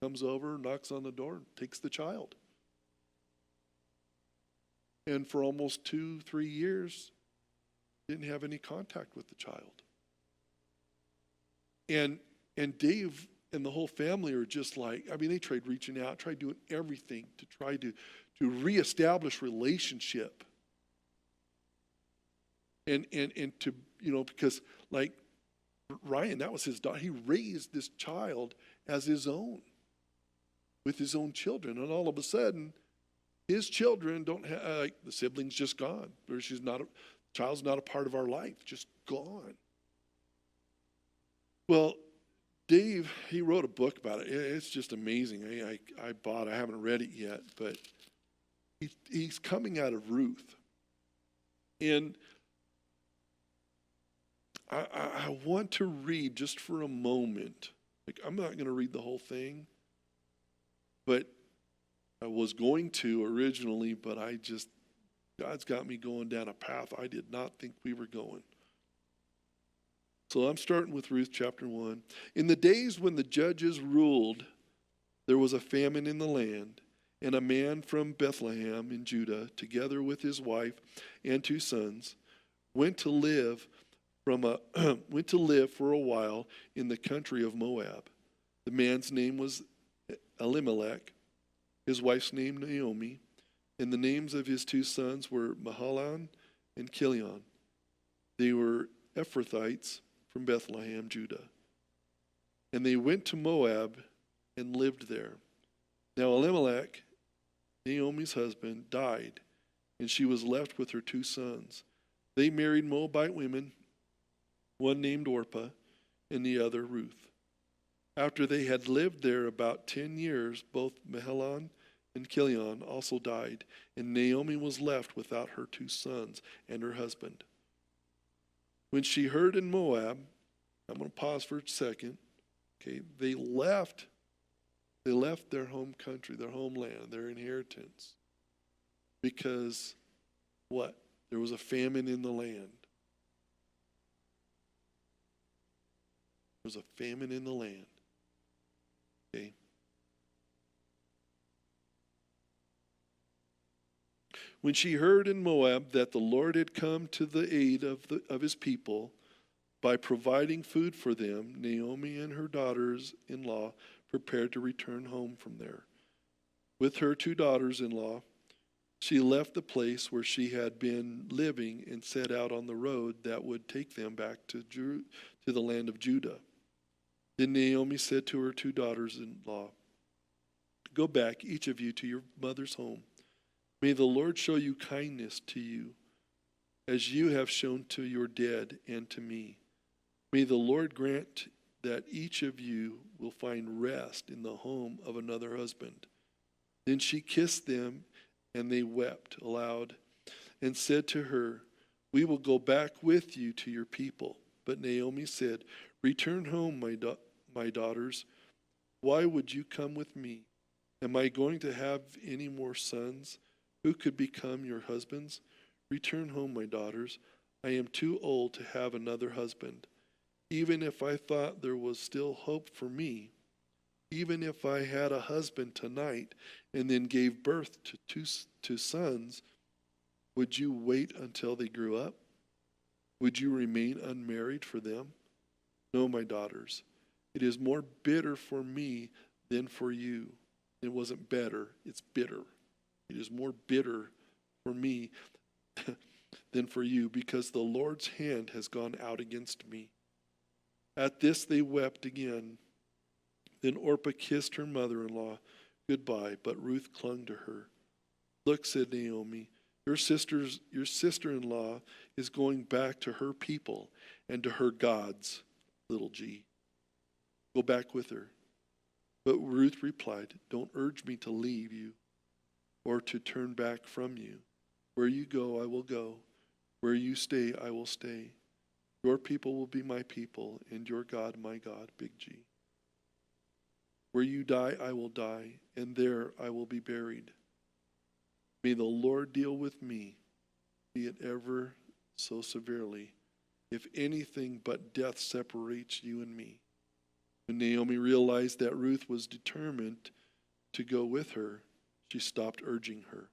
comes over, knocks on the door, takes the child. And for almost 2-3 years, didn't have any contact with the child. And Dave and the whole family are just like, I mean, they tried reaching out, tried doing everything to try to reestablish relationship. And to, you know, because like Ryan, that was his daughter. He raised this child as his own, with his own children. And all of a sudden, his children don't have, like, the sibling's just gone. Or child's not a part of our life, just gone. Well, Dave, he wrote a book about it. It's just amazing. I bought it. I haven't read it yet, but he's coming out of Ruth. And I want to read just for a moment. Like, I'm not going to read the whole thing, but I was going to originally, but God's got me going down a path I did not think we were going. So I'm starting with Ruth chapter 1. In the days when the judges ruled, there was a famine in the land, and a man from Bethlehem in Judah, together with his wife and 2 sons, went to live for a while in the country of Moab. The man's name was Elimelech, his wife's name Naomi, and the names of his 2 sons were Mahalan and Chilion. They were Ephrathites from Bethlehem, Judah. And they went to Moab and lived there. Now Elimelech, Naomi's husband, died, and she was left with her 2 sons. They married Moabite women, one named Orpah and the other Ruth. After they had lived there about 10 years, both Mahalan and Chilion also died, and Naomi was left without her 2 sons and her husband. When she heard in Moab, I'm going to pause for a second. Okay, they left their home country, their homeland, their inheritance, because what? There was a famine in the land. There was a famine in the land. Okay. When she heard in Moab that the Lord had come to the aid of his people by providing food for them, Naomi and her daughters-in-law prepared to return home from there. With her 2 daughters-in-law, she left the place where she had been living and set out on the road that would take them back to the land of Judah. Then Naomi said to her 2 daughters-in-law, "Go back, each of you, to your mother's home. May the Lord show you kindness to you, as you have shown to your dead and to me. May the Lord grant that each of you will find rest in the home of another husband." Then she kissed them, and they wept aloud and said to her, "We will go back with you to your people." But Naomi said, "Return home, my daughters. Why would you come with me? Am I going to have any more sons who could become your husbands? Return home, my daughters. I am too old to have another husband, even if I thought there was still hope for me, even if I had a husband tonight and then gave birth to two sons, would you wait until they grew up? Would you remain unmarried for them? No, my daughters, it is more bitter for me than for you. It wasn't better, it's bitter. It is more bitter for me than for you, because the Lord's hand has gone out against me. At this they wept again. Then Orpah kissed her mother-in-law goodbye, but Ruth clung to her. Look, said Naomi, your sister-in-law is going back to her people and to her gods, little g. Go back with her. But Ruth replied, don't urge me to leave you or to turn back from you. Where you go, I will go. Where you stay, I will stay. Your people will be my people, and your God, my God, big G. Where you die, I will die, and there I will be buried. May the Lord deal with me, be it ever so severely, if anything but death separates you and me. When Naomi realized that Ruth was determined to go with her, she stopped urging her.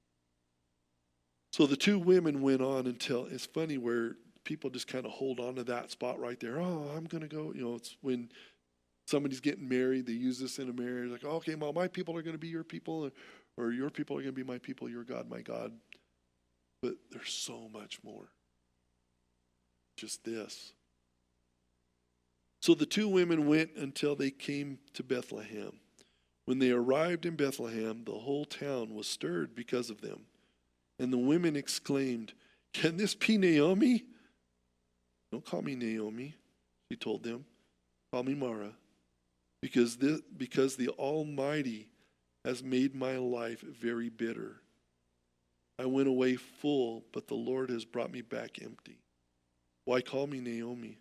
So the two women went on until, it's funny where people just kind of hold on to that spot right there. Oh, I'm going to go. You know, it's when somebody's getting married, they use this in a marriage. Like, oh, okay, well, my people are going to be your people, or your people are going to be my people, your God, my God. But there's so much more. Just this. So the two women went until they came to Bethlehem. When they arrived in Bethlehem, the whole town was stirred because of them. And the women exclaimed, can this be Naomi? Don't call me Naomi, she told them. Call me Mara, because the Almighty has made my life very bitter. I went away full, but the Lord has brought me back empty. Why call me Naomi?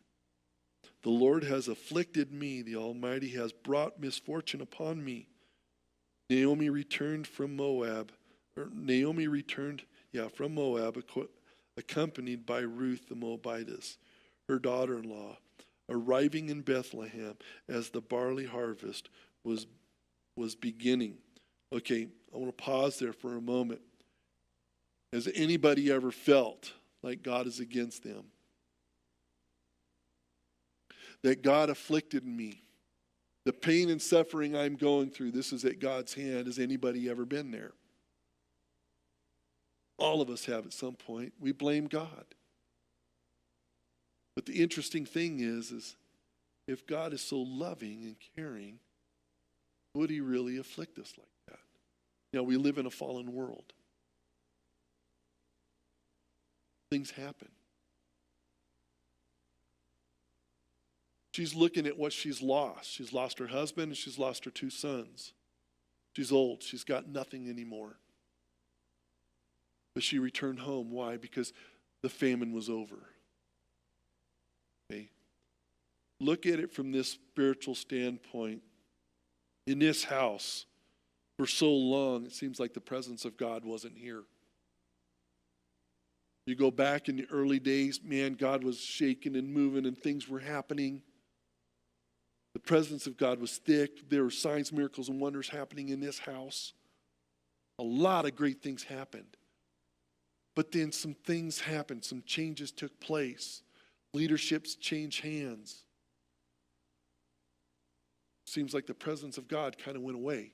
The Lord has afflicted me. The Almighty has brought misfortune upon me. Naomi returned from Moab, accompanied by Ruth the Moabitess, her daughter-in-law, arriving in Bethlehem as the barley harvest was beginning. Okay, I want to pause there for a moment. Has anybody ever felt like God is against them? That God afflicted me. The pain and suffering I'm going through, this is at God's hand. Has anybody ever been there? All of us have at some point. We blame God. But the interesting thing is if God is so loving and caring, would he really afflict us like that? You know, we live in a fallen world. Things happen. She's looking at what she's lost. She's lost her husband and she's lost her two sons. She's old. She's got nothing anymore. But she returned home. Why? Because the famine was over. Okay? Look at it from this spiritual standpoint. In this house, for so long, it seems like the presence of God wasn't here. You go back in the early days, man, God was shaking and moving and things were happening. The presence of God was thick. There were signs, miracles, and wonders happening in this house. A lot of great things happened. But then some things happened. Some changes took place. Leaderships changed hands. Seems like the presence of God kind of went away.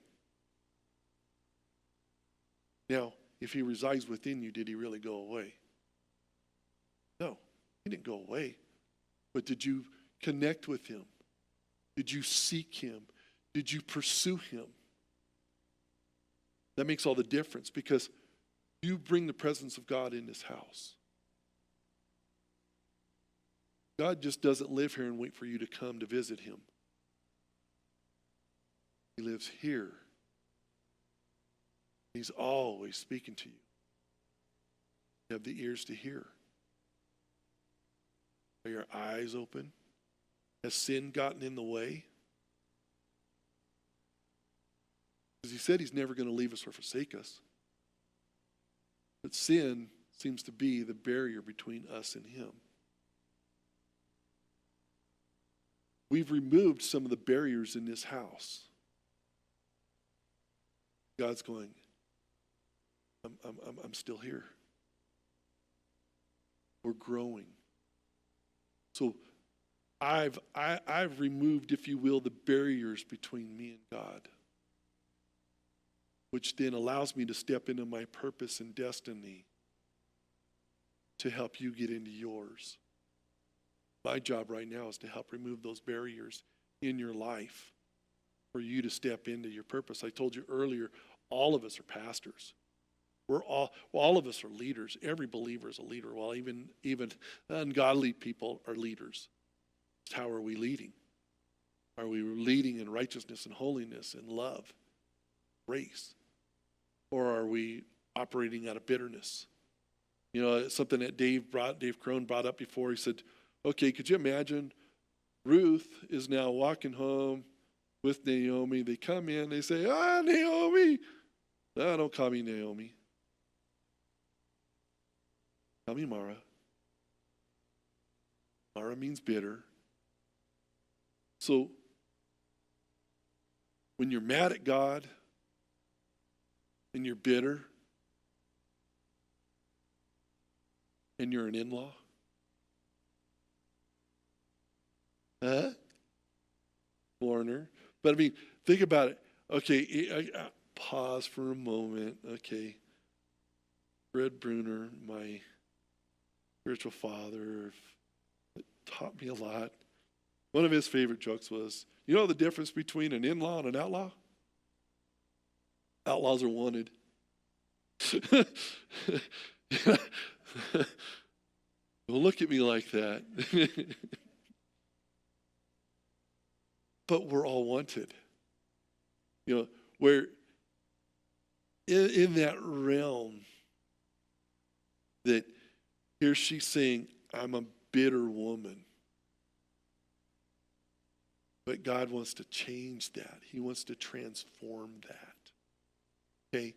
Now, if he resides within you, did he really go away? No, he didn't go away. But did you connect with him? Did you seek him? Did you pursue him? That makes all the difference, because you bring the presence of God in this house. God just doesn't live here and wait for you to come to visit him. He lives here. He's always speaking to you. You have the ears to hear. Are your eyes open? Has sin gotten in the way? Because he said he's never going to leave us or forsake us. But sin seems to be the barrier between us and him. we've removed some of the barriers in this house. God's going, I'm still here. We're growing. So I've removed, if you will, the barriers between me and God, which then allows me to step into my purpose and destiny to help you get into yours. My job right now is to help remove those barriers in your life for you to step into your purpose. I told you earlier, all of us are pastors. All of us are leaders. Every believer is a leader. Well, even ungodly people are leaders. How are we leading? Are we leading in righteousness and holiness and love, grace? Or are we operating out of bitterness? You know, it's something that Dave Crone brought up before. He said, okay, could you imagine Ruth is now walking home with Naomi. They come in, they say, Naomi. No, don't call me Naomi. Call me Mara. Mara means bitter. So, when you're mad at God and you're bitter and you're an in-law, foreigner. But I mean, think about it. Okay, I pause for a moment. Okay, Fred Bruner, my spiritual father, taught me a lot. One of his favorite jokes was, you know the difference between an in-law and an outlaw? Outlaws are wanted. Don't look at me like that. But we're all wanted. You know, where in that realm that here she's saying, I'm a bitter woman. But God wants to change that. He wants to transform that. Okay?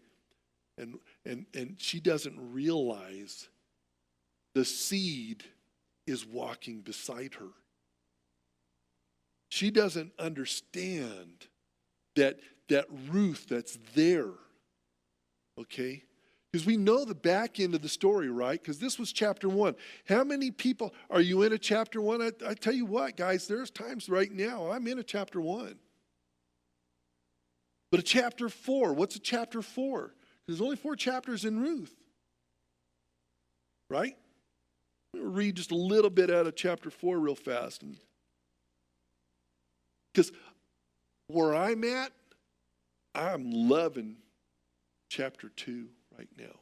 And she doesn't realize the seed is walking beside her. She doesn't understand that Ruth that's there. Okay? Because we know the back end of the story, right? Because this was chapter 1. How many people are you in a chapter 1? I tell you what, guys, there's times right now I'm in a chapter 1. But a chapter 4, what's a chapter 4? There's only 4 chapters in Ruth. Right? We'll read just a little bit out of chapter 4 real fast. Because where I'm at, I'm loving chapter 2 right now.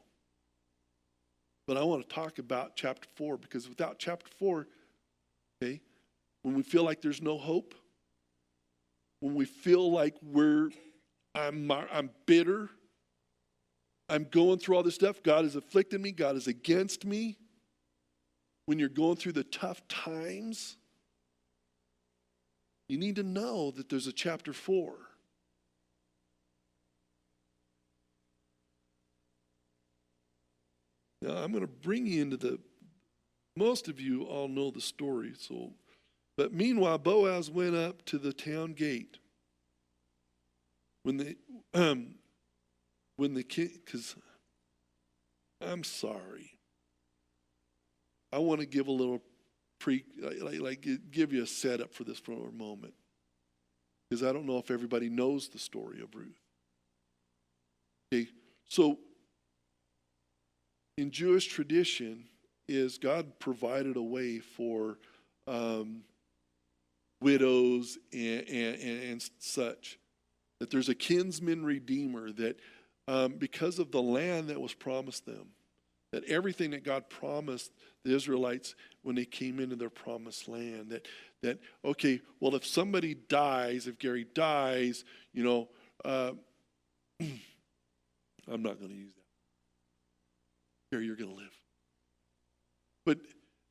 But I want to talk about chapter 4 because without chapter 4, okay, when we feel like there's no hope, when we feel like I'm bitter, I'm going through all this stuff, God has afflicted me, God is against me. When you're going through the tough times, you need to know that there's a chapter 4. Now, I'm going to bring you into most of you all know the story. But meanwhile, Boaz went up to the town gate. When the king, because I'm sorry. I want to give a little give you a setup for this for a moment. Because I don't know if everybody knows the story of Ruth. Okay, so in Jewish tradition is God provided a way for widows and such. That there's a kinsman redeemer that because of the land that was promised them, that everything that God promised the Israelites when they came into their promised land, that okay, well, if somebody dies, if Gary dies, you know, I'm not going to use that. Gary, you're going to live.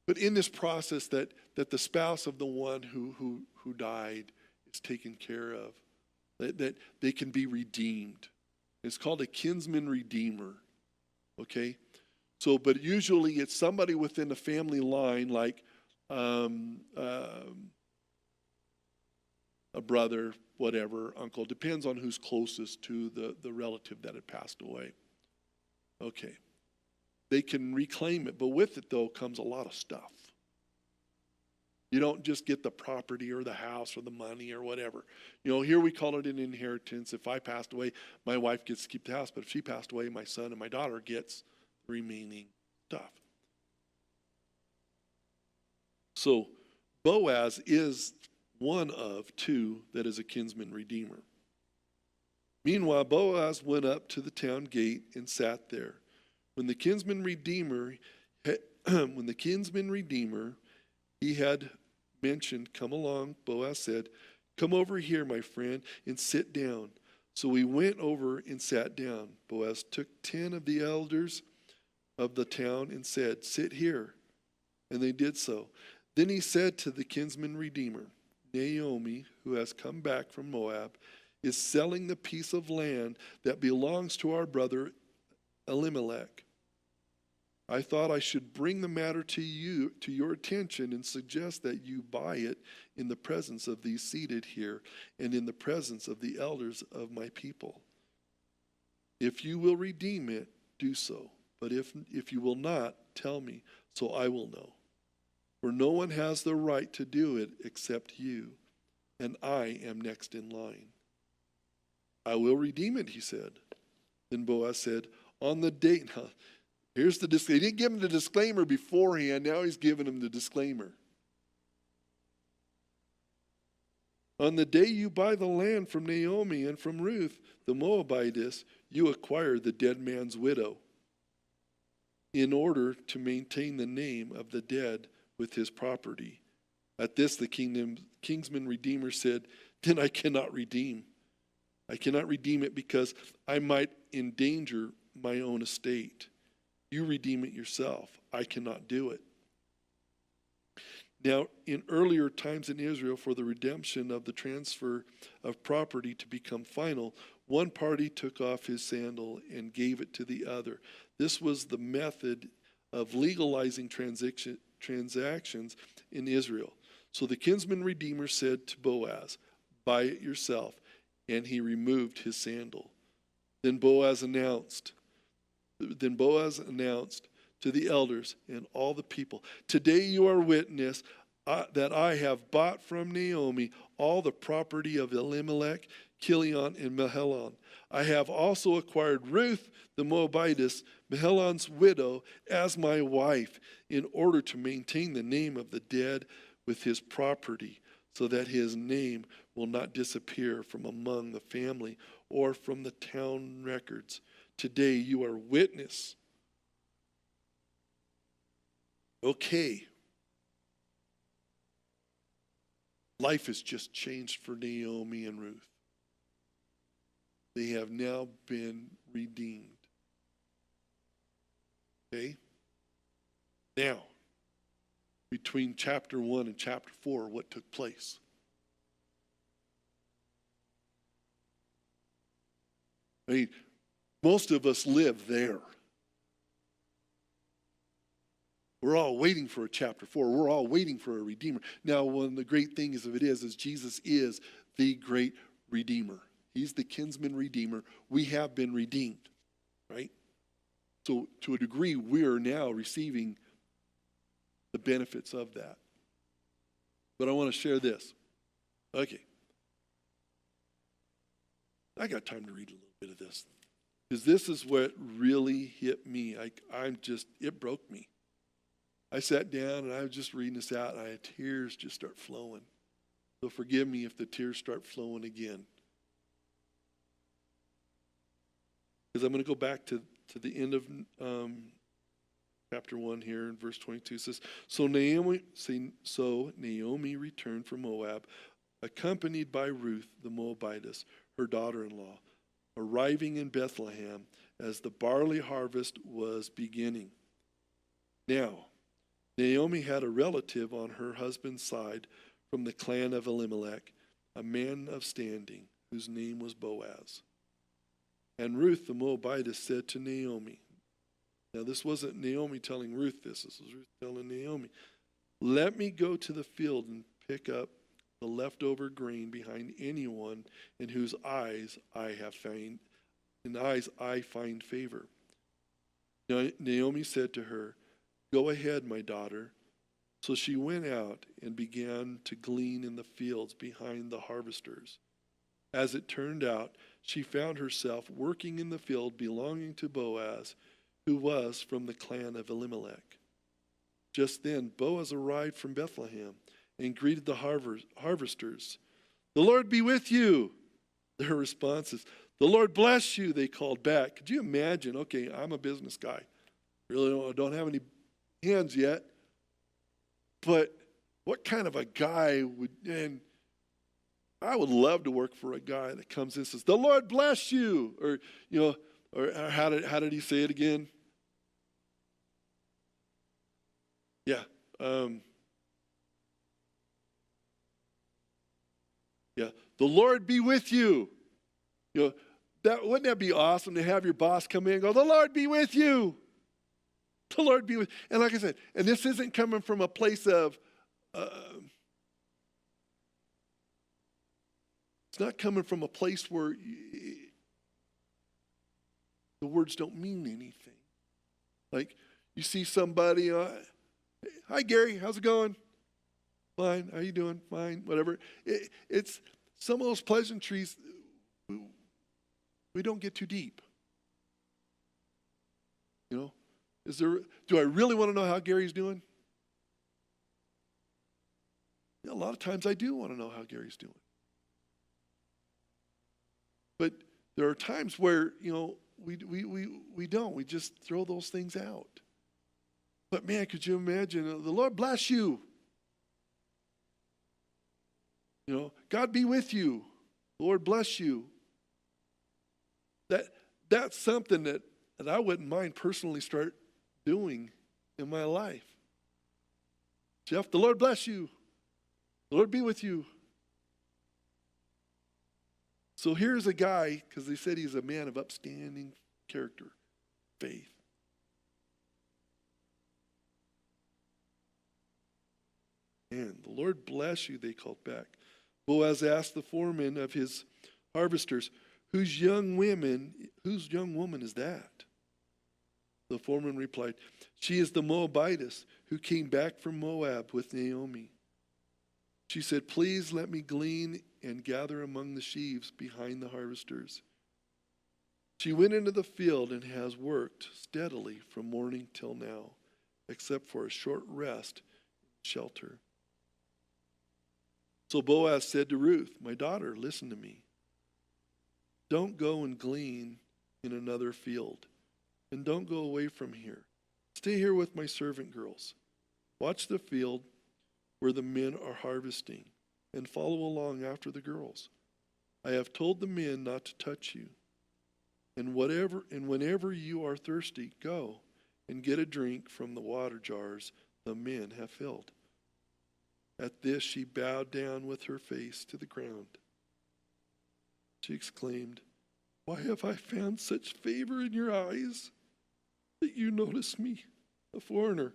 But in this process that the spouse of the one who died is taken care of, that they can be redeemed. It's called a kinsman redeemer. Okay? So, but usually it's somebody within the family line, like a brother, whatever, uncle, depends on who's closest to the relative that had passed away. Okay. They can reclaim it, but with it, though, comes a lot of stuff. You don't just get the property or the house or the money or whatever. You know, here we call it an inheritance. If I passed away, my wife gets to keep the house, but if she passed away, my son and my daughter gets the remaining stuff. So Boaz is one of two that is a kinsman redeemer. Meanwhile, Boaz went up to the town gate and sat there. When the kinsman redeemer, he had mentioned, "Come along," Boaz said, "Come over here, my friend, and sit down." So he went over and sat down. Boaz took 10 of the elders of the town and said, "Sit here." And they did so. Then he said to the kinsman redeemer, "Naomi, who has come back from Moab, is selling the piece of land that belongs to our brother Elimelech. I thought I should bring the matter to your attention, and suggest that you buy it in the presence of these seated here and in the presence of the elders of my people. If you will redeem it, do so. But if you will not, tell me, so I will know. For no one has the right to do it except you, and I am next in line." "I will redeem it," he said. Then Boaz said, "On the date..." Now, here's the disclaimer. He didn't give him the disclaimer beforehand. Now he's giving him the disclaimer. "On the day you buy the land from Naomi and from Ruth, the Moabitess, you acquire the dead man's widow, in order to maintain the name of the dead with his property." At this, the kinsman redeemer said, "Then I cannot redeem. I cannot redeem it because I might endanger my own estate. You redeem it yourself. I cannot do it." Now, in earlier times in Israel, for the redemption of the transfer of property to become final, one party took off his sandal and gave it to the other. This was the method of legalizing transactions in Israel. So the kinsman redeemer said to Boaz, "Buy it yourself." And he removed his sandal. Then Boaz announced to the elders and all the people, "Today you are witness that I have bought from Naomi all the property of Elimelech, Chilion, and Mahlon. I have also acquired Ruth the Moabitess, Mahlon's widow, as my wife, in order to maintain the name of the dead with his property, so that his name will not disappear from among the family or from the town records. Today you are witness." Okay. Life has just changed for Naomi and Ruth. They have now been redeemed. Okay? Now, between chapter 1 and chapter 4, what took place? I mean, most of us live there. We're all waiting for a chapter 4. We're all waiting for a Redeemer. Now, one of the great things of it is Jesus is the great Redeemer. He's the kinsman Redeemer. We have been redeemed, right? So to a degree, we are now receiving the benefits of that. But I want to share this. Okay. I got time to read a little bit of this, because this is what really hit me. It broke me. I sat down and I was just reading this out, and I had tears just start flowing. So forgive me if the tears start flowing again. Because I'm going to go back to the end of chapter 1 here in verse 22. It says, So Naomi returned from Moab, accompanied by Ruth the Moabitess, her daughter-in-law, arriving in Bethlehem as the barley harvest was beginning. Now, Naomi had a relative on her husband's side from the clan of Elimelech, a man of standing, whose name was Boaz. And Ruth the Moabitess said to Naomi, now this wasn't Naomi telling Ruth this was Ruth telling Naomi, "Let me go to the field and pick up the leftover grain behind anyone in whose eyes I find favor. Naomi said to her, "Go ahead, my daughter." So she went out and began to glean in the fields behind the harvesters. As it turned out, she found herself working in the field belonging to Boaz, who was from the clan of Elimelech. Just then, Boaz arrived from Bethlehem and greeted the harvesters. "The Lord be with you." Their response is, "The Lord bless you," they called back. Could you imagine? Okay, I'm a business guy. Really don't have any hands yet. But what kind of a guy would, and I would love to work for a guy that comes in and says, "The Lord bless you," or, or how did he say it again? Yeah. Yeah. "The Lord be with you." Wouldn't that be awesome to have your boss come in and go, "The Lord be with you." The Lord be with, and like I said, and this isn't coming from a place of, it's not coming from a place where the words don't mean anything. Like you see somebody, "Hi Gary, how's it going?" "Fine, how you doing?" "Fine," whatever. It's some of those pleasantries, we don't get too deep. Do I really want to know how Gary's doing? A lot of times I do want to know how Gary's doing. But there are times where, we don't. We just throw those things out. But man, could you imagine, "The Lord bless you." "God be with you." "The Lord bless you." That's something that I wouldn't mind personally start doing in my life. "Jeff, the Lord bless you. The Lord be with you." So here's a guy, because they said he's a man of upstanding character, faith. And "The Lord bless you," they called back. Boaz asked the foreman of his harvesters, whose young woman is that?" The foreman replied, "She is the Moabitess who came back from Moab with Naomi." She said, "Please let me glean and gather among the sheaves behind the harvesters." She went into the field and has worked steadily from morning till now, except for a short rest and shelter. So Boaz said to Ruth, "My daughter, listen to me. Don't go and glean in another field, and don't go away from here. Stay here with my servant girls. Watch the field where the men are harvesting, and follow along after the girls. I have told the men not to touch you. And whenever you are thirsty, go and get a drink from the water jars the men have filled." At this she bowed down with her face to the ground. She exclaimed, "Why have I found such favor in your eyes that you notice me, a foreigner?"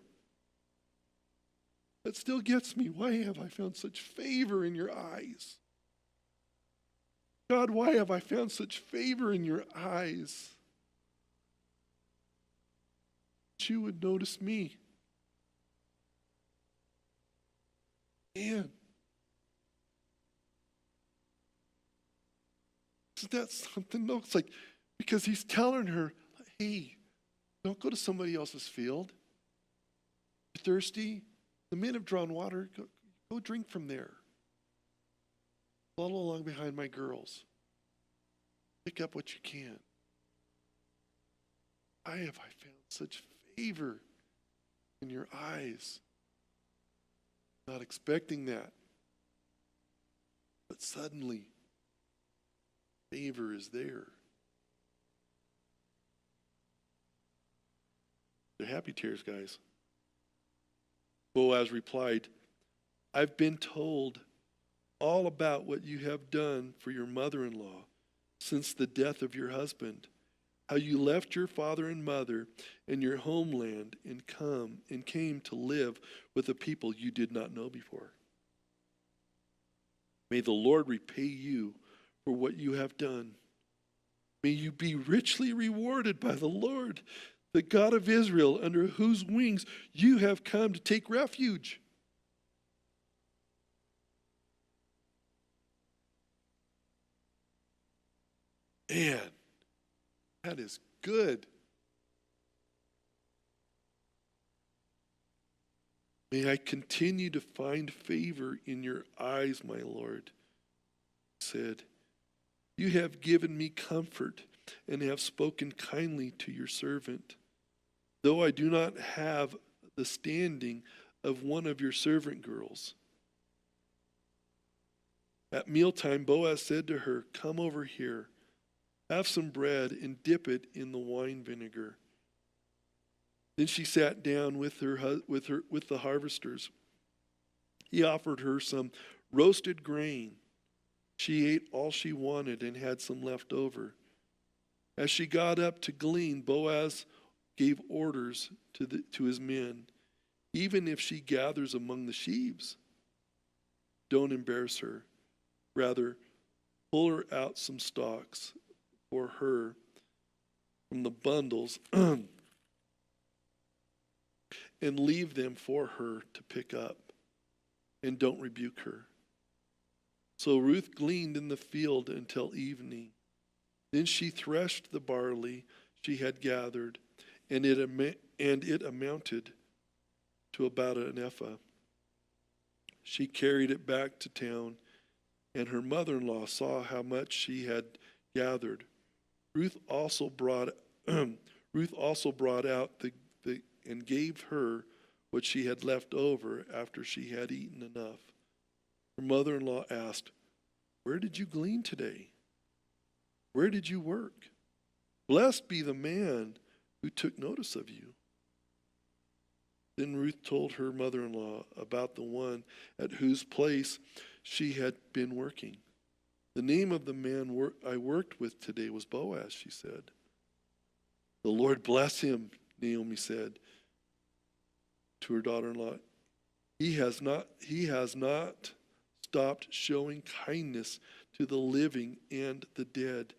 That still gets me. Why have I found such favor in your eyes? God, why have I found such favor in your eyes that you would notice me? Man. Isn't that something? No, it's like, because he's telling her, "Hey, don't go to somebody else's field. You're thirsty? The men have drawn water. Go drink from there. Follow along behind my girls. Pick up what you can." Why have I found such favor in your eyes? Not expecting that. But suddenly, favor is there. They're happy tears, guys. Boaz replied, "I've been told all about what you have done for your mother-in-law since the death of your husband, how you left your father and mother and your homeland and came to live with a people you did not know before. May the Lord repay you for what you have done. May you be richly rewarded by the Lord, the God of Israel, under whose wings you have come to take refuge. Man, that is good. May I continue to find favor in your eyes, my Lord. He said, you have given me comfort and have spoken kindly to your servant. Though I do not have the standing of one of your servant girls. At mealtime, Boaz said to her, come over here, have some bread and dip it in the wine vinegar. Then she sat down with the harvesters. He offered her some roasted grain. She ate all she wanted and had some left over. As she got up to glean, Boaz gave orders to his men. Even if she gathers among the sheaves, don't embarrass her. Rather, pull her out some stalks for her from the bundles and leave them for her to pick up, and don't rebuke her. So Ruth gleaned in the field until evening. Then she threshed the barley she had gathered, and it amounted to about an ephah. She carried it back to town, and her mother-in-law saw how much she had gathered. Ruth also brought out and gave her what she had left over after she had eaten enough. Her mother-in-law asked, where did you glean today? Where did you work? Blessed be the man who took notice of you. Then Ruth told her mother-in-law about the one at whose place she had been working. The name of the man I worked with today was Boaz, she said. The Lord bless him, Naomi said to her daughter-in-law. He has not stopped showing kindness to the living and the dead.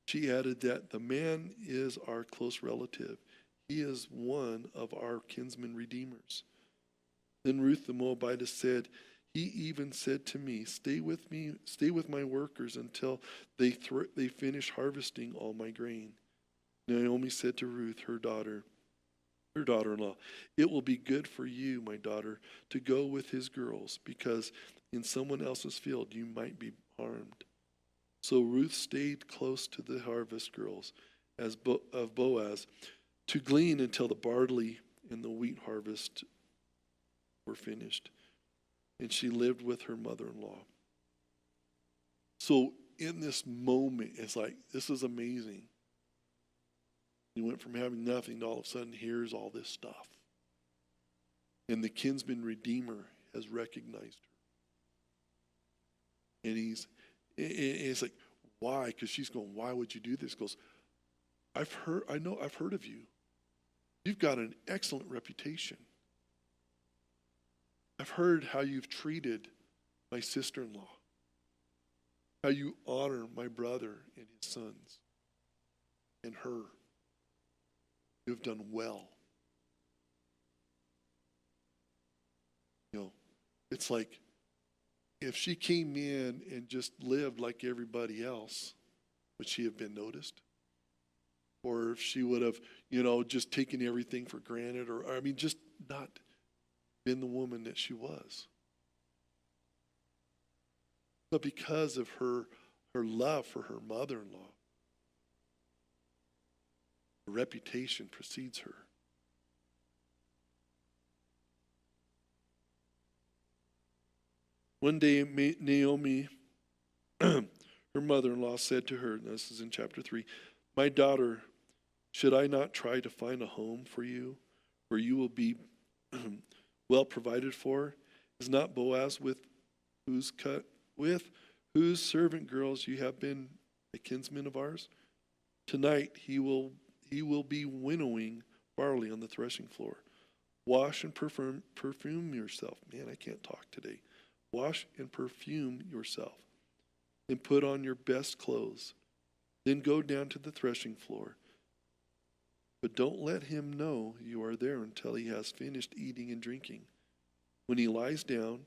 She added that the man is our close relative. He is one of our kinsman redeemers. Then Ruth the Moabitess said, he even said to me, stay with my workers until they finish harvesting all my grain. Naomi said to Ruth, her daughter-in-law, it will be good for you, my daughter, to go with his girls, because in someone else's field you might be harmed. So Ruth stayed close to the harvest girls of Boaz to glean until the barley and the wheat harvest were finished. And she lived with her mother-in-law. So in this moment, it's like, this is amazing. You went from having nothing to all of a sudden, here's all this stuff. And the kinsman redeemer has recognized her. And it's like, why? Because she's going, why would you do this? He goes, I've heard of you. You've got an excellent reputation. I've heard how you've treated my sister-in-law, how you honor my brother and his sons and her. You've done well. It's like if she came in and just lived like everybody else, would she have been noticed? Or if she would have, just taken everything for granted, or just not been the woman that she was. But because of her love for her mother-in-law, her reputation precedes her. One day, Naomi, her mother-in-law, said to her, and this is in chapter 3, my daughter, should I not try to find a home for you where you will be well provided for? Is not Boaz with whose servant girls you have been a kinsman of ours? Tonight he will be winnowing barley on the threshing floor. Wash and perfume yourself. Man, I can't talk today. Wash and perfume yourself, and put on your best clothes. Then go down to the threshing floor. But don't let him know you are there until he has finished eating and drinking. When he lies down,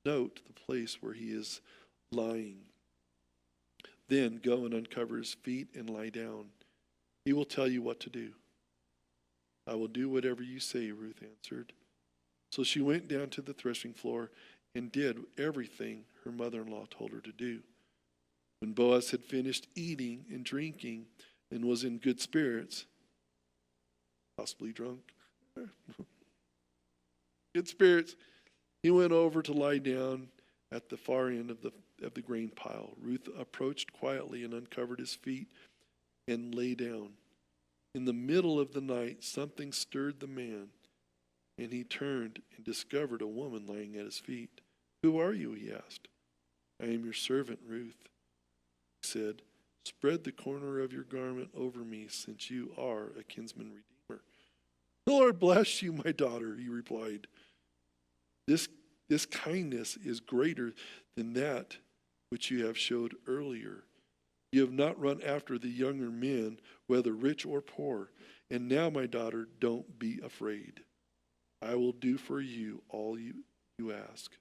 note the place where he is lying. Then go and uncover his feet and lie down. He will tell you what to do. I will do whatever you say, Ruth answered. So she went down to the threshing floor and did everything her mother-in-law told her to do. When Boaz had finished eating and drinking and was in good spirits, possibly drunk, good spirits, he went over to lie down at the far end of the grain pile. Ruth approached quietly and uncovered his feet and lay down. In the middle of the night, something stirred the man, and he turned and discovered a woman lying at his feet. Who are you? He asked. I am your servant, Ruth. He said, spread the corner of your garment over me, since you are a kinsman redeemer. The Lord bless you, my daughter, he replied. This kindness is greater than that which you have showed earlier. You have not run after the younger men, whether rich or poor. And now, my daughter, don't be afraid. I will do for you all you ask.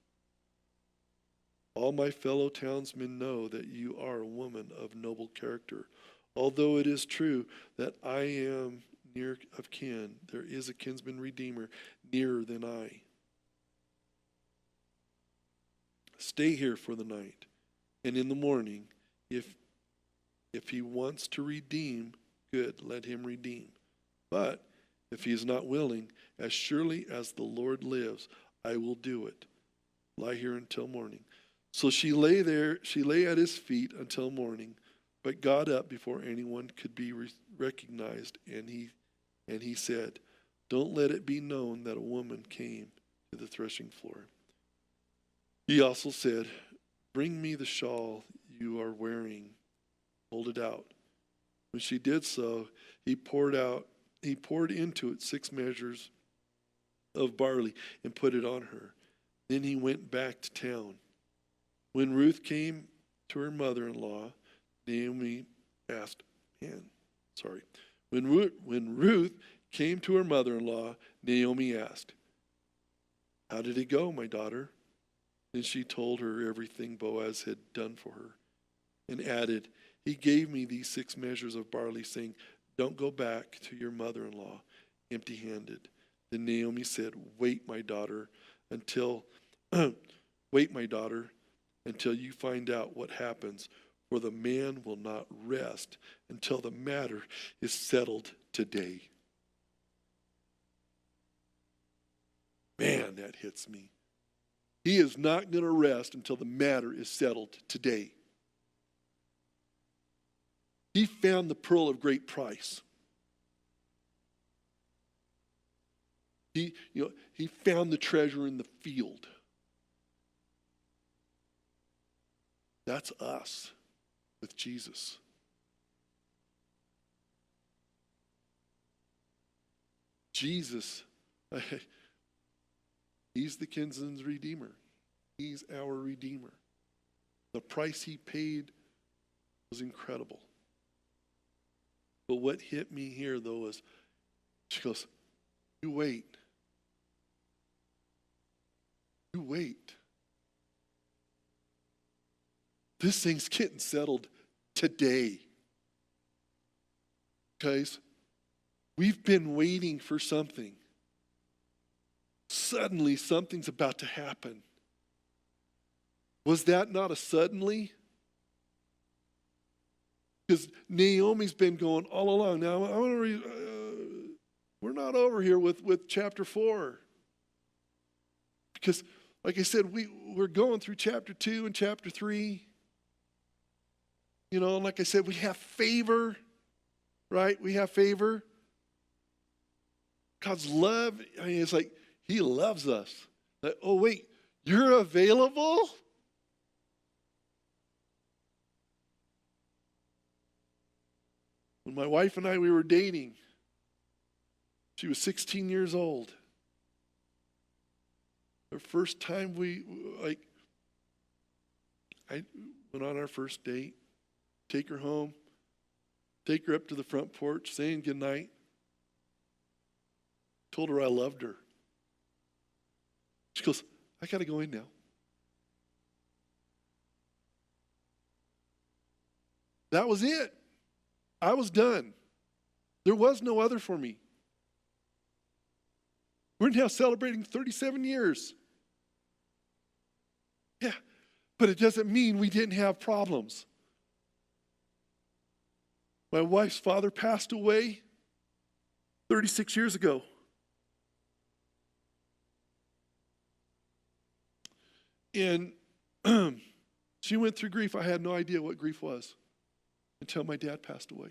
All my fellow townsmen know that you are a woman of noble character. Although it is true that I am near of kin, there is a kinsman redeemer nearer than I. Stay here for the night, and in the morning, if he wants to redeem, good, let him redeem. But if he is not willing, as surely as the Lord lives, I will do it. Lie here until morning. So she lay at his feet until morning, but got up before anyone could be recognized, and he said, don't let it be known that a woman came to the threshing floor. He also said, bring me the shawl you are wearing. Hold it out. When she did so, he poured into it 6 measures of barley and put it on her. Then he went back to town. When Ruth came to her mother-in-law, Naomi asked, When Ruth came to her mother-in-law, Naomi asked, how did it go, my daughter? Then she told her everything Boaz had done for her and added, he gave me these 6 measures of barley, saying, don't go back to your mother-in-law empty-handed. Then Naomi said, wait, my daughter, until you find out what happens, for the man will not rest until the matter is settled today. Man, that hits me. He is not going to rest until the matter is settled today. He found the pearl of great price. He found the treasure in the field. That's us with Jesus. Jesus, he's the kinsman's redeemer. He's our redeemer. The price he paid was incredible. But what hit me here, though, is she goes, you wait. You wait. This thing's getting settled today. Guys, we've been waiting for something. Suddenly, something's about to happen. Was that not a suddenly? Because Naomi's been going all along. Now, I want to read, we're not over here with chapter 4. Because, like I said, we're going through chapter 2 and chapter 3. You know, like I said, we have favor, right? We have favor. God's love, I mean, it's like he loves us. Like, oh, wait, you're available? When my wife and we were dating, she was 16 years old. The first time I went on our first date, take her home, take her up to the front porch, saying goodnight. Told her I loved her. She goes, I got to go in now. That was it. I was done. There was no other for me. We're now celebrating 37 years. Yeah, but it doesn't mean we didn't have problems. My wife's father passed away 36 years ago. And she went through grief. I had no idea what grief was until my dad passed away.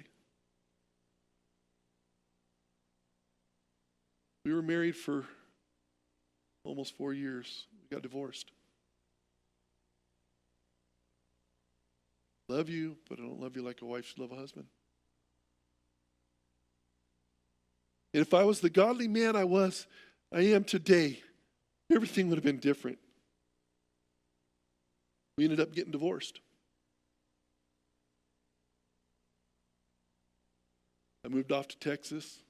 We were married for almost 4 years. We got divorced. Love you, but I don't love you like a wife should love a husband. And if I was the godly man I am today, everything would have been different. We ended up getting divorced. I moved off to Texas,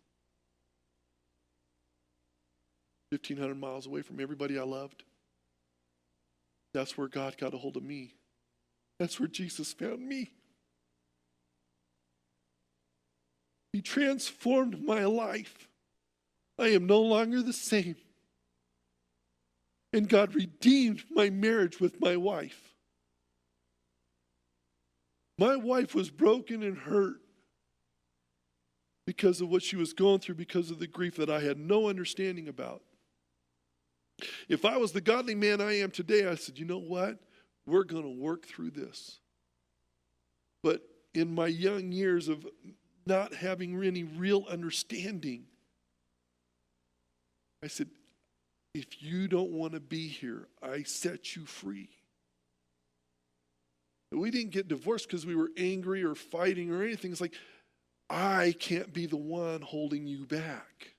1,500 miles away from everybody I loved. That's where God got a hold of me. That's where Jesus found me. He transformed my life. I am no longer the same. And God redeemed my marriage with my wife. My wife was broken and hurt because of what she was going through, because of the grief that I had no understanding about. If I was the godly man I am today, I said, you know what? We're going to work through this. But in my young years of not having any real understanding, I said, if you don't want to be here, I set you free. And we didn't get divorced because we were angry or fighting or anything. It's like, I can't be the one holding you back.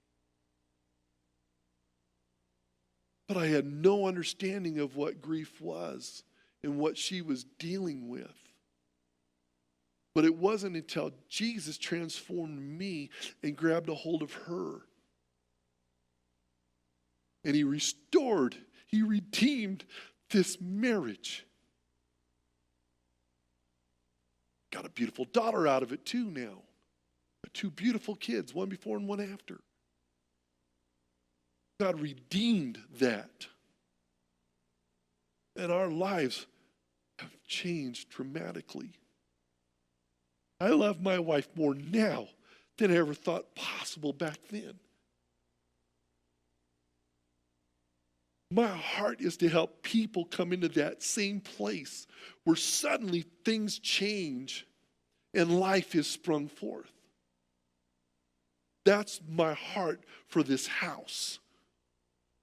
But I had no understanding of what grief was and what she was dealing with. But it wasn't until Jesus transformed me and grabbed a hold of her. And he restored, he redeemed this marriage. Got a beautiful daughter out of it too now. 2 beautiful kids, one before and one after. God redeemed that. And our lives have changed dramatically. I love my wife more now than I ever thought possible back then. My heart is to help people come into that same place where suddenly things change and life is sprung forth. That's my heart for this house.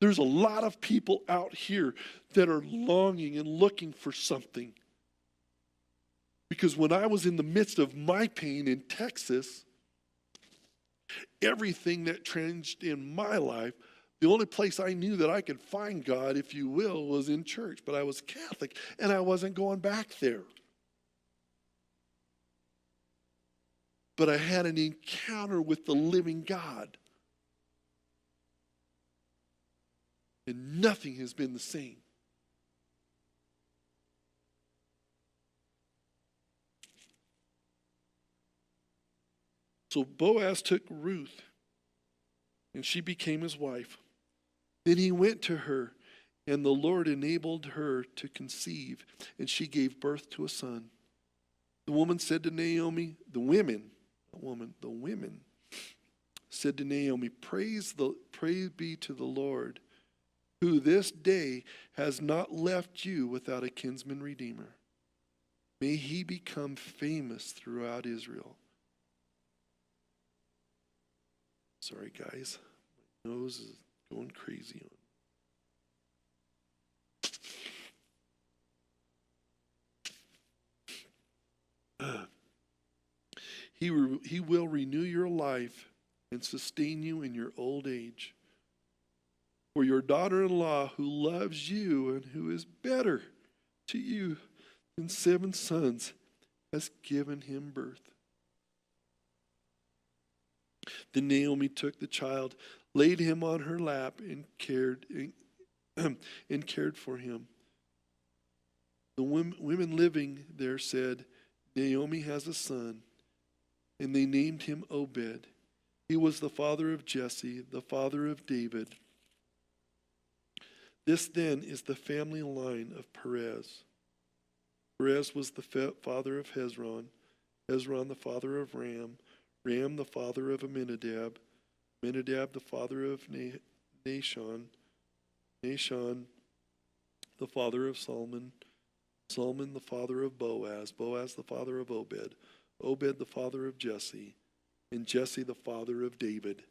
There's a lot of people out here that are longing and looking for something. Because when I was in the midst of my pain in Texas, everything that changed in my life, the only place I knew that I could find God, if you will, was in church. But I was Catholic, and I wasn't going back there. But I had an encounter with the living God. And nothing has been the same. So Boaz took Ruth, and she became his wife. Then he went to her, and the Lord enabled her to conceive, and she gave birth to a son. The woman said to Naomi, the women said to Naomi, praise be to the Lord, who this day has not left you without a kinsman redeemer. May he become famous throughout Israel. Sorry, guys. My nose is going crazy on. He will renew your life and sustain you in your old age. For your daughter-in-law who loves you and who is better to you and 7 sons has given him birth. Then Naomi took the child, laid him on her lap, and cared for him. The women living there said, Naomi has a son, and they named him Obed. He was the father of Jesse, the father of David. This then is the family line of Perez. Perez was the father of Hezron, Hezron the father of Ram, Ram the father of Amminadab, Amminadab the father of Nahshon, Nahshon the father of Solomon, Solomon the father of Boaz, Boaz the father of Obed, Obed the father of Jesse, and Jesse the father of David,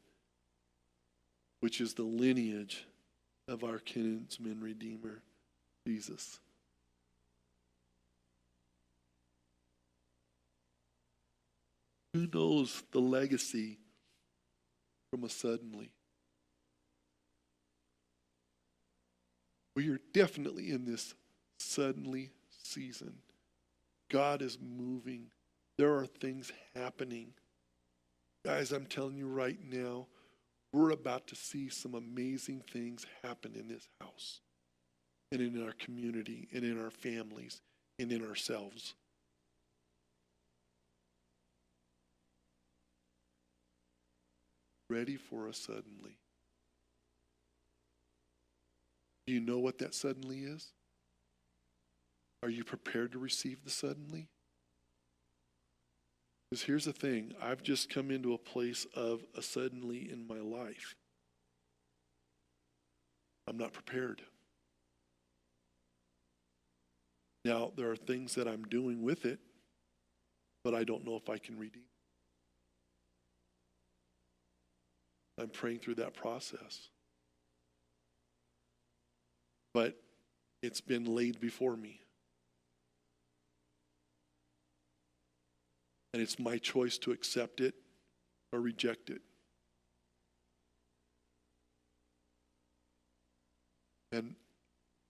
which is the lineage of our kinsman redeemer, Jesus. Who knows the legacy from a suddenly? We are definitely in this suddenly season. God is moving. There are things happening. Guys, I'm telling you right now, we're about to see some amazing things happen in this house and in our community and in our families and in ourselves. Ready for a suddenly. Do you know what that suddenly is? Are you prepared to receive the suddenly? Because here's the thing, I've just come into a place of a suddenly in my life. I'm not prepared. Now, there are things that I'm doing with it, but I don't know if I can redeem. I'm praying through that process. But it's been laid before me. And it's my choice to accept it or reject it. And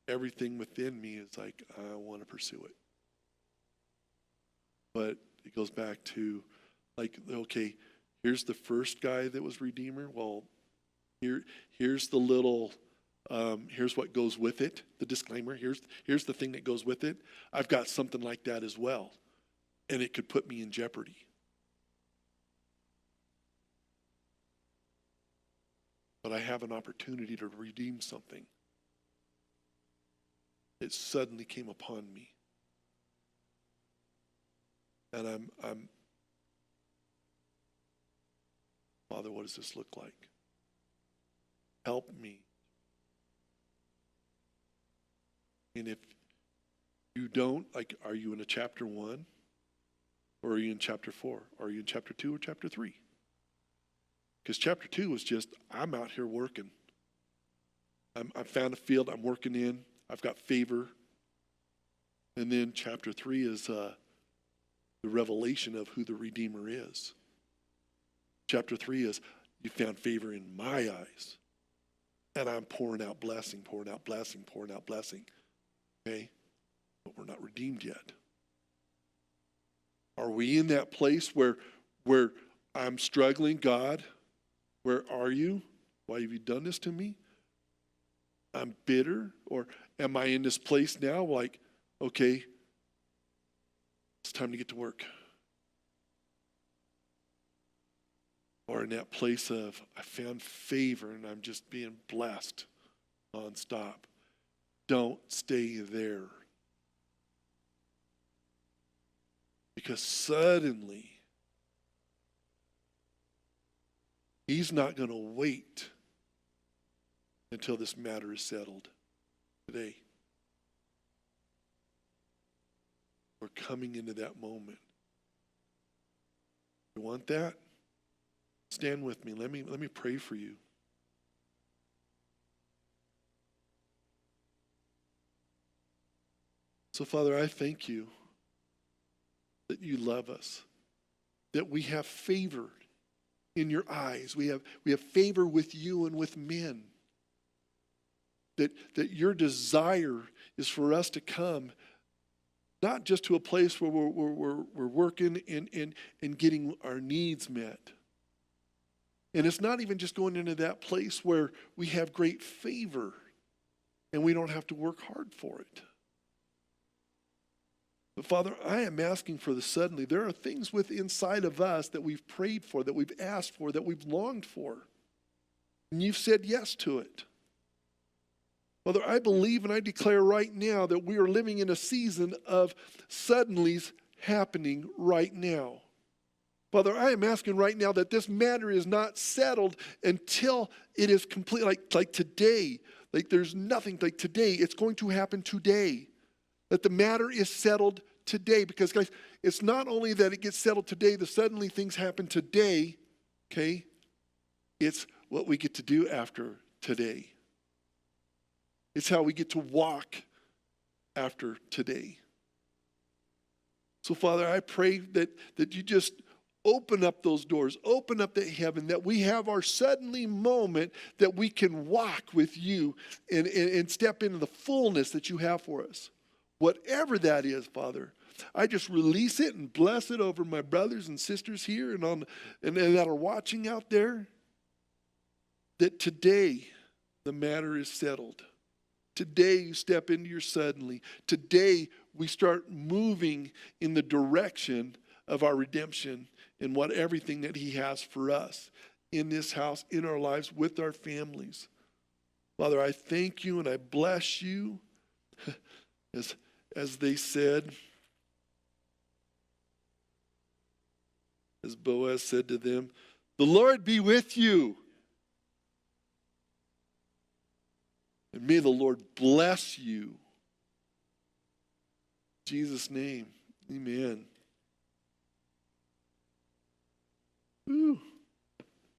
everything within me is like, I want to pursue it. But it goes back to, like, okay, here's the first guy that was Redeemer. Well, here's the little, here's what goes with it, the disclaimer. Here's the thing that goes with it. I've got something like that as well. And it could put me in jeopardy. But I have an opportunity to redeem something. It suddenly came upon me. And I'm Father, what does this look like? Help me. And if you don't, like, are you in a chapter 1? Or are you in chapter 4? Are you in chapter 2 or chapter 3? Because chapter 2 is just, I'm out here working. I found a field I'm working in. I've got favor. And then chapter 3 is the revelation of who the Redeemer is. Chapter 3 is, you found favor in my eyes. And I'm pouring out blessing, pouring out blessing, pouring out blessing. Okay? But we're not redeemed yet. Are we in that place where I'm struggling? God, where are you? Why have you done this to me? I'm bitter? Or am I in this place now like, okay, it's time to get to work? Or in that place of, I found favor and I'm just being blessed nonstop. Don't stay there. Because suddenly, he's not going to wait until this matter is settled today. We're coming into that moment. You want that? Stand with me. Let me pray for you. So, Father, I thank you that you love us, that we have favor in your eyes. We have favor with you and with men. That your desire is for us to come not just to a place where we're working and getting our needs met. And it's not even just going into that place where we have great favor and we don't have to work hard for it. But Father, I am asking for the suddenly. There are things within inside of us that we've prayed for, that we've asked for, that we've longed for. And you've said yes to it. Father, I believe and I declare right now that we are living in a season of suddenlies happening right now. Father, I am asking right now that this matter is not settled until it is complete, like today. Like there's nothing, like today, it's going to happen today. That the matter is settled today. Because guys, it's not only that it gets settled today, the suddenly things happen today, okay? It's what we get to do after today. It's how we get to walk after today. So Father, I pray that you just open up those doors, open up that heaven, that we have our suddenly moment that we can walk with you and step into the fullness that you have for us. Whatever that is, Father, I just release it and bless it over my brothers and sisters here and that are watching out there, that today the matter is settled. Today you step into your suddenly. Today we start moving in the direction of our redemption and what everything that he has for us in this house, in our lives, with our families. Father, I thank you and I bless you. As they said, as Boaz said to them, the Lord be with you. And may the Lord bless you. In Jesus' name, amen. Ooh.